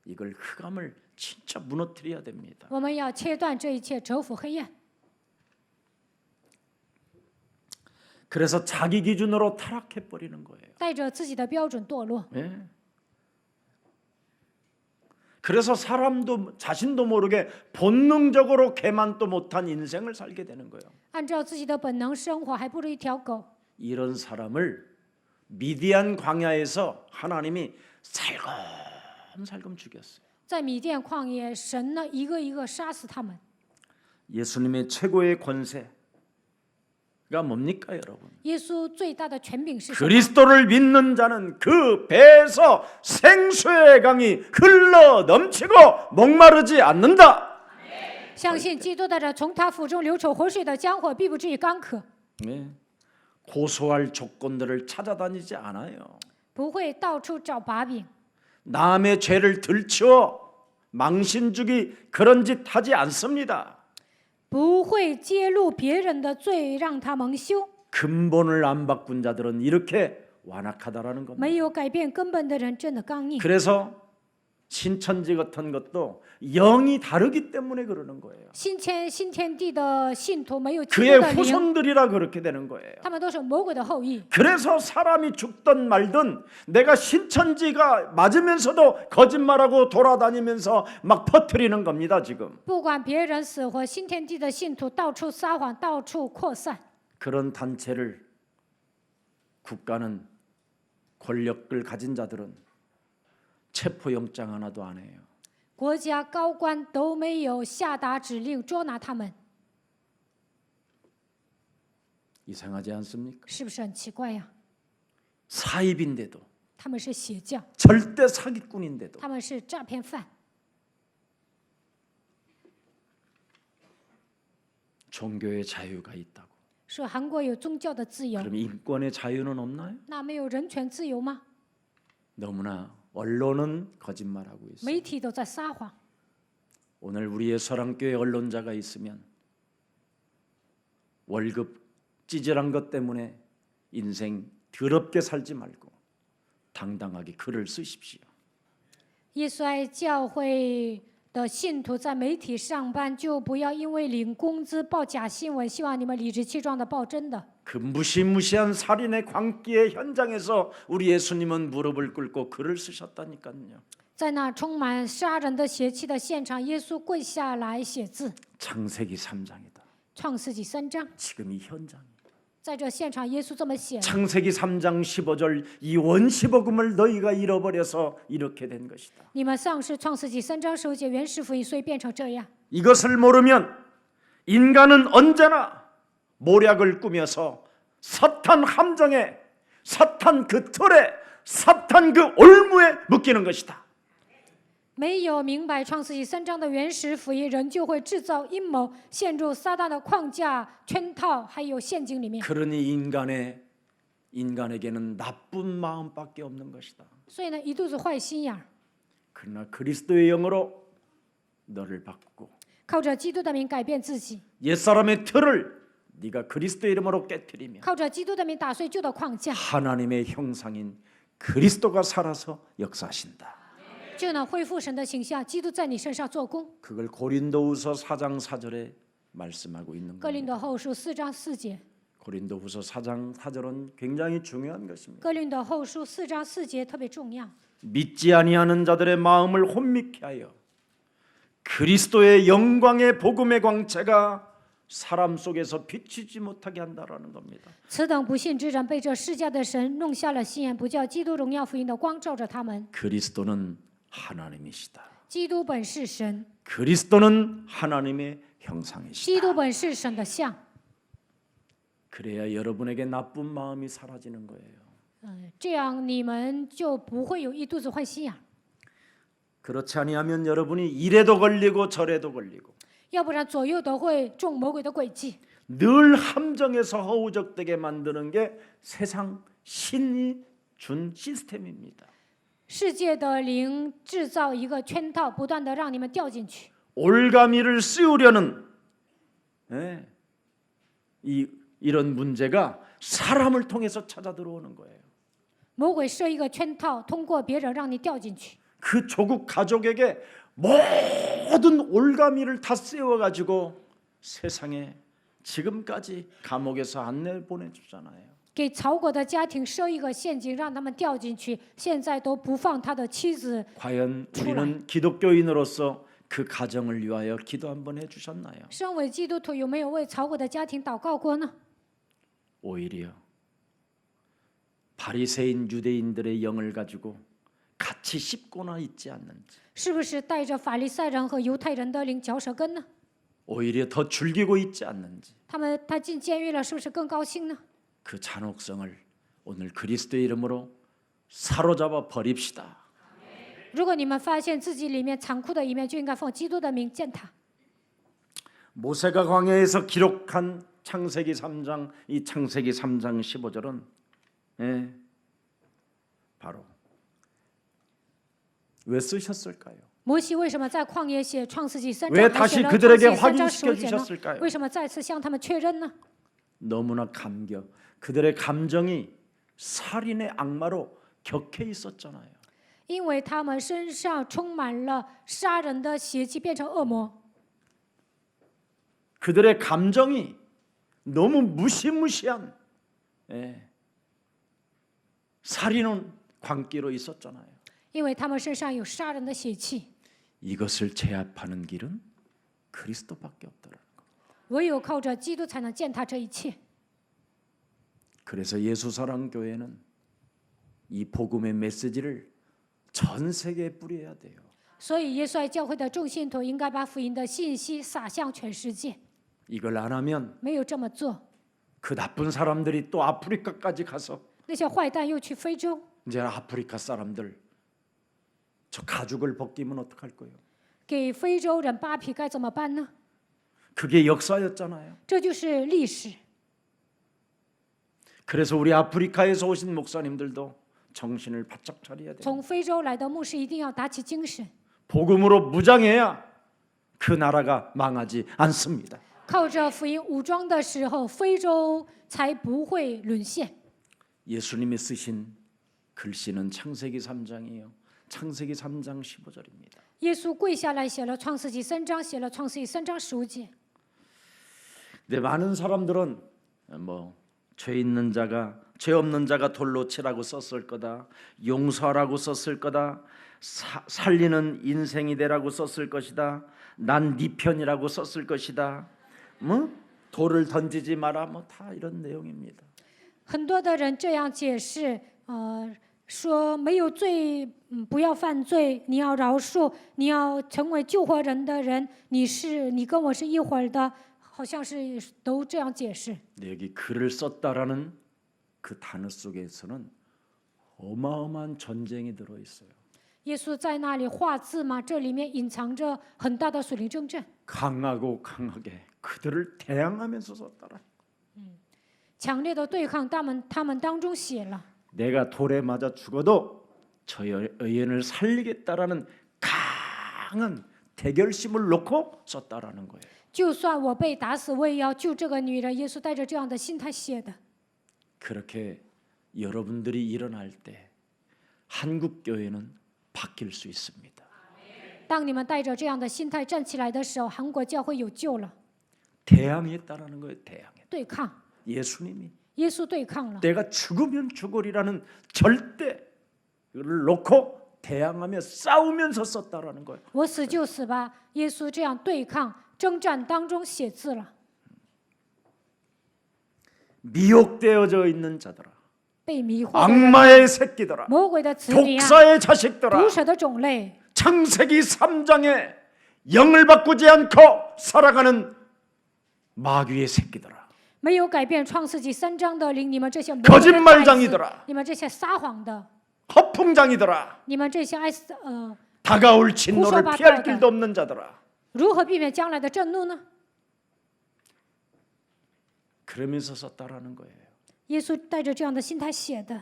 이걸 흑암을 진짜 무너뜨려야 됩니다. 我们要切断这一切，折服黑暗。 그래서 자기 기준으로 타락해 버리는 거예요. 带着自己的标准堕落， 예. 그래서 사람도 자신도 모르게 본능적으로 개만도 못한 인생을 살게 되는 거예요. 按照自己的本能生活，还不如一条狗。 이런 사람을 미디안 광야에서 하나님이 살금살금 죽였어요. 在米甸旷野，神呢一个一个杀死他们。 예수님의 최고의 권세가 뭡니까, 여러분? 耶稣最大的权柄是什么？ 그리스도를 믿는 자는 그 배에서 생수의 강이 흘러 넘치고 목마르지 않는다. 相信基督的人，从他腹中流出活水的江河，必不至于干渴， 네. 고소할 조건들을 찾아다니지 않아요. 不会到处找把柄， 남의 죄를 들추어 망신주기 그런 짓 하지 않습니다. 不会揭露别人的罪，让他蒙羞。 근본을 안 바꾼 자들은 이렇게 완악하다라는 겁니다. 没有改变根本的人，真的刚硬。 그래서 신천지 같은 것도 영이 다르기 때문에 그러는 거예요. 新天地的信徒没有基督 그의 的灵， 후손들이라 그렇게 되는 거예요. 他们都是魔鬼的后裔。 그래서 사람이 죽든 말든 내가 신천지가 맞으면서도 거짓말하고 돌아다니면서 막 퍼뜨리는 겁니다. 지금 不管别人死活，新天地的信徒到处撒谎，到处扩散。 그런 단체를 국가는 권력을 가진 자들은 체포영장 하나도 안 해요. 国家高官都没有下达指令捉拿他们， 이상하지 않습니까? 是不是很奇怪呀？ 사입인데도 他们是邪教， 절대 사기꾼인데도 他们是诈骗犯。 종교의 자유가 있다고. 说韩国有宗教的自由， 그럼 인권의 자유는 없나요? 那没有人权自由吗？ 너무나 언론은 거짓말하고 있어요. 媒体都在撒谎。 오늘 우리의 서랑교회 언론자가 있으면 월급 찌질한 것 때문에 인생 더럽게 살지 말고 당당하게 글을 쓰십시오. 耶稣爱教会的信徒在媒体上班，就不要因为领工资报假新闻，希望你们理直气壮的报真的。 그 무시무시한 살인의 광기의 현장에서 우리 예수님은 무릎을 꿇고 글을 쓰셨다니까요. 在那充满杀人的邪气的现场，耶稣跪下来写字，《 창세기 3장이다. 创世纪3章。 지금 이 현장. 在这现场，耶稣这么写了。 창세기 3장 15절 이 원시복음을 너희가 잃어버려서 이렇게 된 것이다. 你们丧失创世纪3章9节原始福音，所以变成这样。 이것을 모르면 인간은 언제나 모략을 꾸며서 사탄 함정에 사탄 그 틀에 사탄 그 올무에 묶이는 것이다. 没有明白创世纪3章的原始福音，人就会制造阴谋，陷入撒旦的框架、圈套还有陷阱里面。 그러니 인간에게는 나쁜 마음밖에 없는 것이다. 所以呢，一肚子坏心眼儿， 그러나 그리스도의 영으로 너를 바꾸고 靠着基督的名改变自己， 옛사람의 틀을 네가 그리스도의 이름으로 깨뜨리면 靠着基督的名打碎旧的框架， 하나님의 형상인 그리스도가 살아서 역사하신다. 就能恢复神的形象。基督在你身上做工。 그걸 고린도후서 4장 4절에 말씀하고 있는 哥林 겁니다. 多后书4章4节， 고린도후서 4장 4절은 굉장히 중요한 것입니다. 哥林多后书4章4节特别重要。 믿지 아니하는 자들의 마음을 혼미케 하여 그리스도의 영광의 복음의 광채가 사람 속에서 비치지 못하게 한다라는 겁니다. 此等不信之人被这世界的神弄瞎了心眼，不叫基督荣耀福音的光照着他们。 그리스도는 하나님이시다. 基督本是神， 그리스도는 하나님의 형상이시다. 基督本是神的像。 그래야 여러분에게 나쁜 마음이 사라지는 거예요. 这样你们就不会有一肚子坏心眼。 그렇지 아니하면 여러분이 이래도 걸리고 저래도 걸리고 要不然左右都会中魔鬼的诡计。 늘 함정에서 허우적대게 만드는 게 세상 신이 준 시스템입니다. 世界的灵制造一个圈套，不断的让你们掉进去。 올가미를 씌우려는 이런 문제가 사람을 통해서 찾아 들어오는 거예요. 魔鬼设一个圈套，通过别人让你掉进去。 그 조국 가족에게 모든 올가미를 다 씌워가지고 세상에 지금까지 감옥에서 안 내보내주잖아요. 给曹国的家庭设一个陷阱，让他们掉进去，现在都不放他的妻子。 과연 우리는 기독교인으로서 그 가정을 위하여 기도 한번 해주셨나요? 身为基督徒，有没有为曹国的家庭祷告过呢？ 오히려 바리새인 유대인들의 영을 가지고 같이 씹고나 있지 않는지 是不是带着法利赛人和犹太人的灵嚼舌根呢？ 오히려 더 즐기고 있지 않는지 他进监狱了，是不是更高兴呢？ 그 잔혹성을 오늘 그리스도의 이름으로 사로잡아 버립시다. 如果你们发现自己里面残酷的一面，就应该奉基督的名践踏。 모세가 광야에서 기록한 창세기 3장 이 창세기 3장 15절은 바로 왜 쓰셨을까요? 摩西为什么在旷野写创世纪3 왜 章，还 다시 写了 그들에게 创世纪3章 확인시켜 15节呢？ 주셨을까요? 为什么再次向他们确认呢？ 너무나 그들의 감정이 살인의 악마로 격해 있었잖아요. 因为他们身上充满了杀人的邪气，变成恶魔。 그들의 감정이 너무 무시무시한 살인은 광기로 있었잖아요. 因为他们身上有杀人的血气， 이것을 제압하는 길은 그리스도밖에 없더라는 거. 唯有靠着基督才能践踏这一切。 그래서 예수사랑교회는 이 복음의 메시지를 전 세계에 뿌려야 돼요. 所以，耶稣爱教会的众信徒应该把福音的信息撒向全世界。 이걸 안 하면 没有这么做， 그 나쁜 사람들이 또 아프리카까지 가서 那些坏蛋又去非洲， 이제 아프리카 사람들 저 가죽을 벗기면 어떡할 거예요? 给非洲人扒皮，该怎么办呢？ 그게 역사였잖아요. 这就是历史。 그래서 우리 아프리카에서 오신 목사님들도 정신을 바짝 차려야 돼요. 从非洲来的牧师一定要打起精神， 복음으로 무장해야 그 나라가 망하지 않습니다. 靠着福音武装的时候，非洲才不会沦陷。 예수님이 쓰신 글씨는 창세기 3장이에요. 창세기 3장 15절입니다. 耶稣跪下来写了创世纪3章，写了创世纪3章15节。 근데 많은 사람들은 죄 있는 자가 죄 없는 자가 돌로 치라고 썼을 거다. 용서하라고 썼을 거다. 살리는 인생이 되라고 썼을 것이다. 난 네 편이라고 썼을 것이다. 돌을 던지지 마라. 다 이런 내용입니다. 很多的人这样解释，说没有罪，不要犯罪，你要饶恕，你要成为救活人的人，你跟我是一伙儿的，好像是都这样解释。 여기 글을 썼다라는 그 단어 속에서는 어마어마한 전쟁이 들어 있어요. 耶稣在那里画字吗？这里面隐藏着很大的属灵征战， 강하고 강하게 그들을 대항하면서 썼다라. 强烈的对抗他们当中写了。 내가 돌에 맞아 죽어도 저 여인을 살리겠다라는 강한 대결심을 놓고 썼다라는 거예요. 就算我被打死，我也要救这个女人。耶稣带着这样的心态写的。 그렇게 여러분들이 일어날 때 한국 교회는 바뀔 수 있습니다. 当你们带着这样的心态站起来的时候，韩国教会有救了。 대항했다라는 거예요. 대항했다. 对抗， 예수님이 耶稣对抗了。 내가 죽으면 죽으리라는 절대를 놓고 대항하며 싸우면서 썼다라는 거예요. 我死就死吧，耶稣这样对抗征战当中写字了。 미혹되어져 있는 자들아, 被迷惑的人， 악마의 새끼들아, 魔鬼的子弟啊， 독사의 자식들아, 毒蛇的种类， 창세기 3장에 영을 바꾸지 않고 살아가는 마귀의 새끼들아, 没有改变创世纪3章的灵，你们这些魔 거짓 鬼的 말장 孩 이들 子 아 你们这些撒谎的， 허풍장이들아, 你们这些다가올 진노를 구소받아야 피할 돼. 길도 없는 자들아. 如何避免将来的震怒呢？ 그러면서 썼다라는 거예요. 耶稣带着这样的心态写的。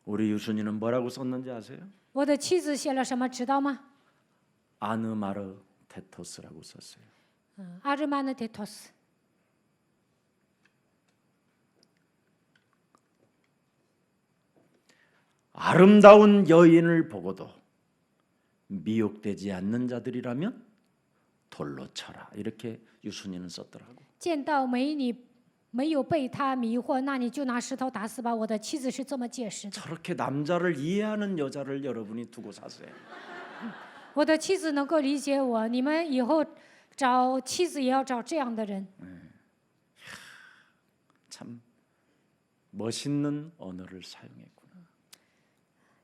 우리 유순이는 뭐라고 썼는지 아세요? 我的妻子写了什么，知道吗？ 아느마르 테토스라고 썼어요. 阿日曼的데토스。 아름다운 여인을 보고도 미혹되지 않는 자들이라면 돌로 쳐라. 이렇게 유순이는 썼더라고. 见到美女没有被他迷惑，那你就拿石头打死吧。我的妻子是这么解释的。 저렇게 남자를 이해하는 여자를 여러분이 두고 사세요. 我的妻子能够理解我，你们以后找妻子也要找这样的人。 참 멋있는 언어를 사용했구나.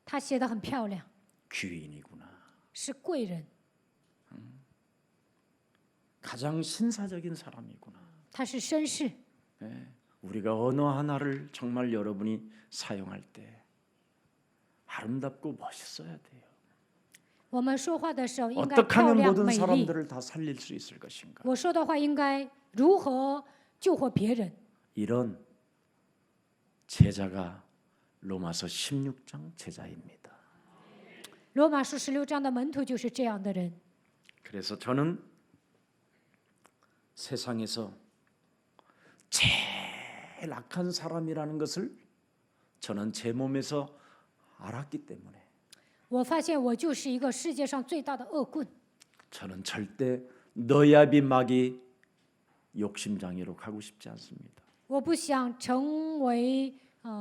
他写的很漂亮， 귀인이구나. 是贵人， 가장 신사적인 사람이구나. 他是绅士。 우리가 언어 하나를 정말 여러분이 사용할 때 아름답고 멋있어야 돼요. 我们说话的时候应该 어떻게 漂 하면 亮 모든 美丽。 사람들을 다 살릴 수 있을 것인가? 我说的话应该如何救活别人？ 이런 제자가 로마서 16장 제자입니다. 罗马书16章的门徒就是这样的人。 그래서 저는 세상에서 제일 악한 사람이라는 것을 저는 제 몸에서 알았기 때문에 我发现我就是一个世界上最大的恶棍。 저는 절대 너야비 마귀 욕심장애로 가고 싶지 않습니다. 我不想成为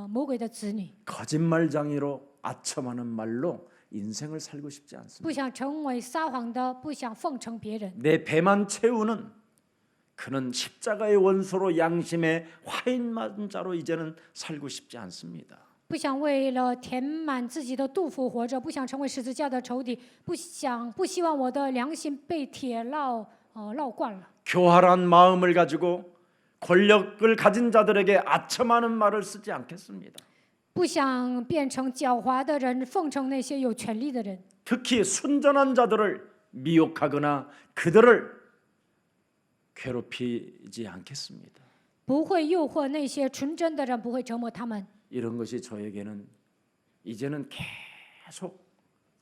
魔鬼的子女， 거짓말장애로 아첨하는 말로 인생을 살고 싶지 不 않습니다. 想成为撒谎的，不想奉承别人。 내 배만 채우는 그는 십자가의 원소로 양심의 화인만 자로 이제는 살고 싶지 않습니다. 不想为了填满自己的肚腹活着，不想成为十字架的仇敌，不希望我的良心被铁烙惯了。 교활한 마음을 가지고 권력을 가진 자들에게 아첨하는 말을 쓰지 않겠습니다. 不想变成狡猾的人，奉承那些有权力的人。 특히 순전한 자들을 미혹하거나 그들을 괴롭히지 않겠습니다. 不会诱惑那些纯真的人，不会折磨他们。 이런 것이 저에게는 이제는 계속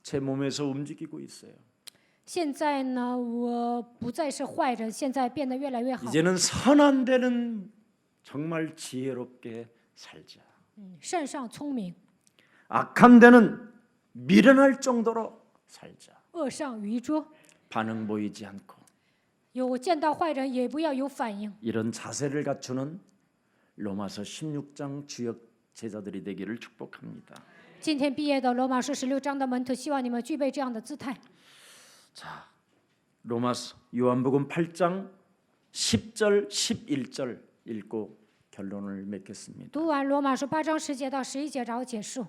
제 몸에서 움직이고 있어요. 现在呢，我不再是坏人，现在变得越来越好。 이제는 선한 데는 정말 지혜롭게 살자. 善上聪明， 악한 데는 미련할 정도로 살자. 恶上愚拙。 반응 보이지 않고 有见到坏人也不要有反应。 이런 자세를 갖추는 로마서 16장 주역 제자들이 되기를 축복합니다. 今天毕业的罗马书16章的门徒，希望你们具备这样的姿态。 자, 로마서 요한복음 8장 10절 11절 읽고 결론을 맺겠습니다. 读完罗马书8章10节到11节，然后结束。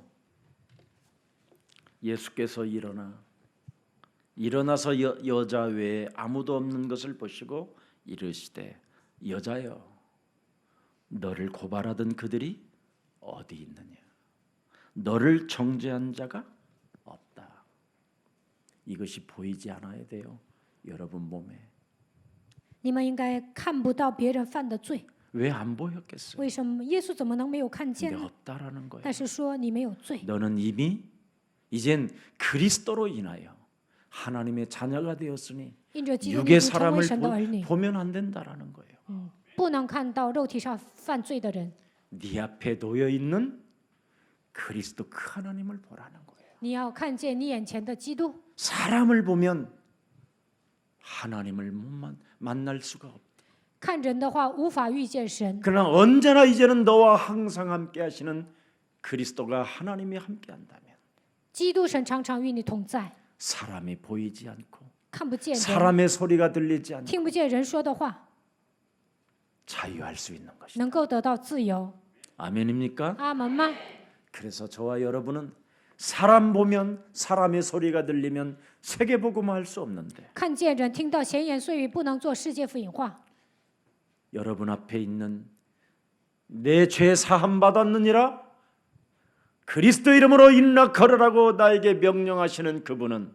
예수께서 일어나서 여자 외에 아무도 없는 것을 보시고 이르시되 여자여 너를 고발하던 그들이 어디 있느냐 너를 정죄한 자가 없다. 이것이 보이지 않아야 돼요. 여러분 몸에. 你们应该看不到别人犯的罪， 왜 안 보였겠어요? 为什么耶稣怎么能没有看见 근데 呢？ 없다라는 거예요. 但是说你没有罪， 너는 이미 이젠 그리스도로 인하여 하나님의 자녀가 되었으니 因着基督你 육의 已经成为 사람을 神的儿女， 보면 안 된다라는 거예요. 不能看到肉体上犯罪的人， 네 앞에 놓여 있는 그리스도 그 하나님을 보라는 거예요. 你要看见你眼前的基督。 사람을 보면 하나님을 못 만날 수가 없다. 看人的话，无法遇见神。 그러나 언제나 이제는 너와 항상 함께 하시는 그리스도가 하나님이 함께 한다면 基督神常常与你同在， 사람이 보이지 않고 看不见人， 사람의 소리가 들리지 않고 听不见人说的话， 자유할 수 있는 것이다. 能够得到自由。 아멘입니까? 阿门吗？ 그래서 저와 여러분은 사람 보면 사람의 소리가 들리면 세계복음화 할 수 없는데 看见人，听到闲言碎语，不能做世界福音化。 여러분 앞에 있는 내 죄 사함 받았느니라 그리스도 이름으로 일어나 걸으라고 나에게 명령하시는 그분은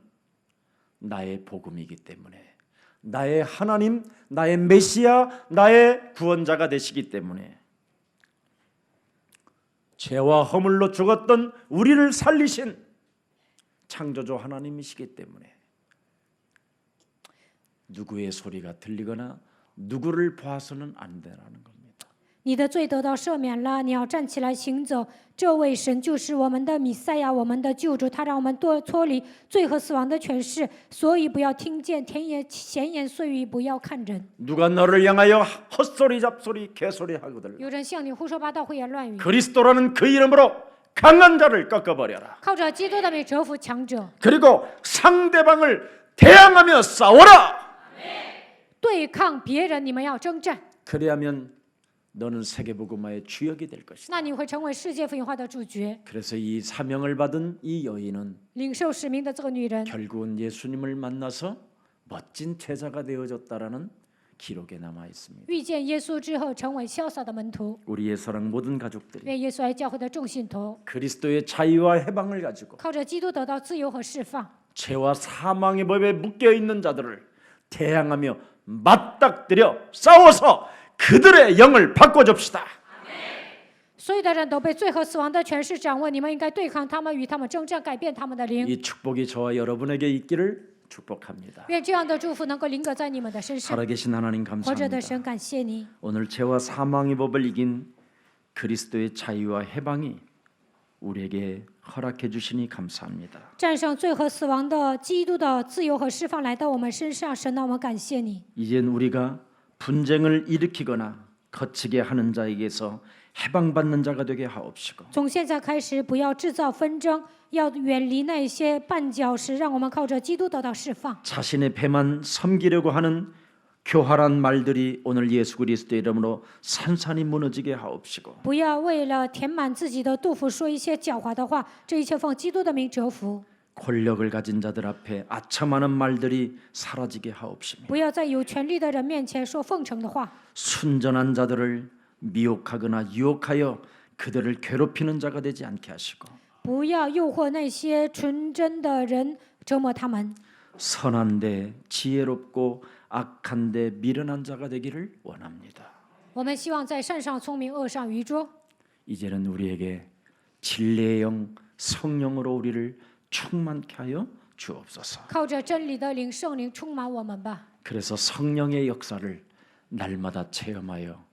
나의 복음이기 때문에 나의 하나님, 나의 메시아, 나의 구원자가 되시기 때문에 죄와 허물로 죽었던 우리를 살리신 창조주 하나님이시기 때문에 누구의 소리가 들리거나 누구를 봐서는 안 되라는 겁니다. 你的罪得到赦免了，你要站起来行走。这位神就是我们的弥赛亚，我们的救主，他让我们脱离罪和死亡的权势。所以不要听见闲言碎语，不要看人。 누가 너를 향하여 헛소리 잡소리 개소리 하거든 有人向你胡说八道、胡言乱语， 그리스도라는 그 이름으로 강한 자를 꺾어버려라. 靠着基督的名折服强者， 그리고 상대방을 대항하며 싸워라. 对抗别人。你们要征战， 그래야면 너는 세계복음화의 주역이 될 것이다. 那你会成为世界福音化的主角。 그래서 이 사명을 받은 이 여인은 领受使命的这个女人， 결국은 예수님을 만나서 멋진 제자가 되어졌다라는 기록에 남아 있습니다. 遇见耶稣之后，成为潇洒的门徒。 우리의 사랑 모든 가족들이 愿耶稣爱教会的众信徒， 그리스도의 자유와 해방을 가지고 靠着基督得到自由和释放。 죄와 사망의 법에 묶여 있는 자들을 대항하며 맞닥뜨려 싸워서 그들의 영을 바꿔줍시다. 所有的人都被罪和死亡的权势掌握，你们应该对抗他们，与他们征战，改变他们的灵。 이 축복이 저와 여러분에게 있기를 축복합니다. 愿这样的祝福能够临格在你们的身上。 살아계신 하나님 活着的 감사합니다. 神，感谢你， 오늘 죄와 사망의 법을 이긴 그리스도의 자유와 해방이 우리에게 허락해 주시니 감사합니다. 战胜罪和死亡的基督的自由和释放来到我们身上，神啊，我们感谢你。 이젠 우리가 분쟁을 일으키거나 거치게 하는 자에게서 해방받는 자가 되게 하옵시고 从现在开始，不要制造纷争，要远离那些绊脚石，让我们靠着基督得到释放。 자신의 배만 섬기려고 하는 교활한 말들이 오늘 예수 그리스도의 이름으로 산산이 무너지게 하옵시고 不要为了填满自己的肚腹说一些狡猾的话，这一切奉基督的名折服。 권력을 가진 자들 앞에 아첨하는 말들이 사라지게 하옵시며 不要在有权力的人面前说奉承的话， 순전한 자들을 미혹하거나 유혹하여 그들을 괴롭히는 자가 되지 않게 하시고 不要诱惑那些纯真的人，折磨他们。 선한데 지혜롭고 악한데 미련한 자가 되기를 원합니다. 我们希望在善上聪明，恶上愚拙。 이제는 우리에게 진리의 영 성령으로 우리를 충만케 하여 주옵소서. 靠着真理的灵，圣灵充满我们吧。 그래서 성령의 역사를 날마다 체험하여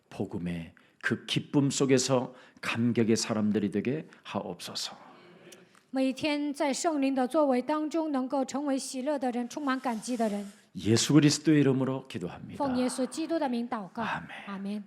복음의 그 기쁨 속에서 감격의 사람들이 되게 하옵소서. 每天在圣灵的作为当中，能够成为喜乐的人，充满感激的人。 예수 그리스도의 이름으로 기도합니다. 奉耶稣基督的名祷告， 아멘. 阿门。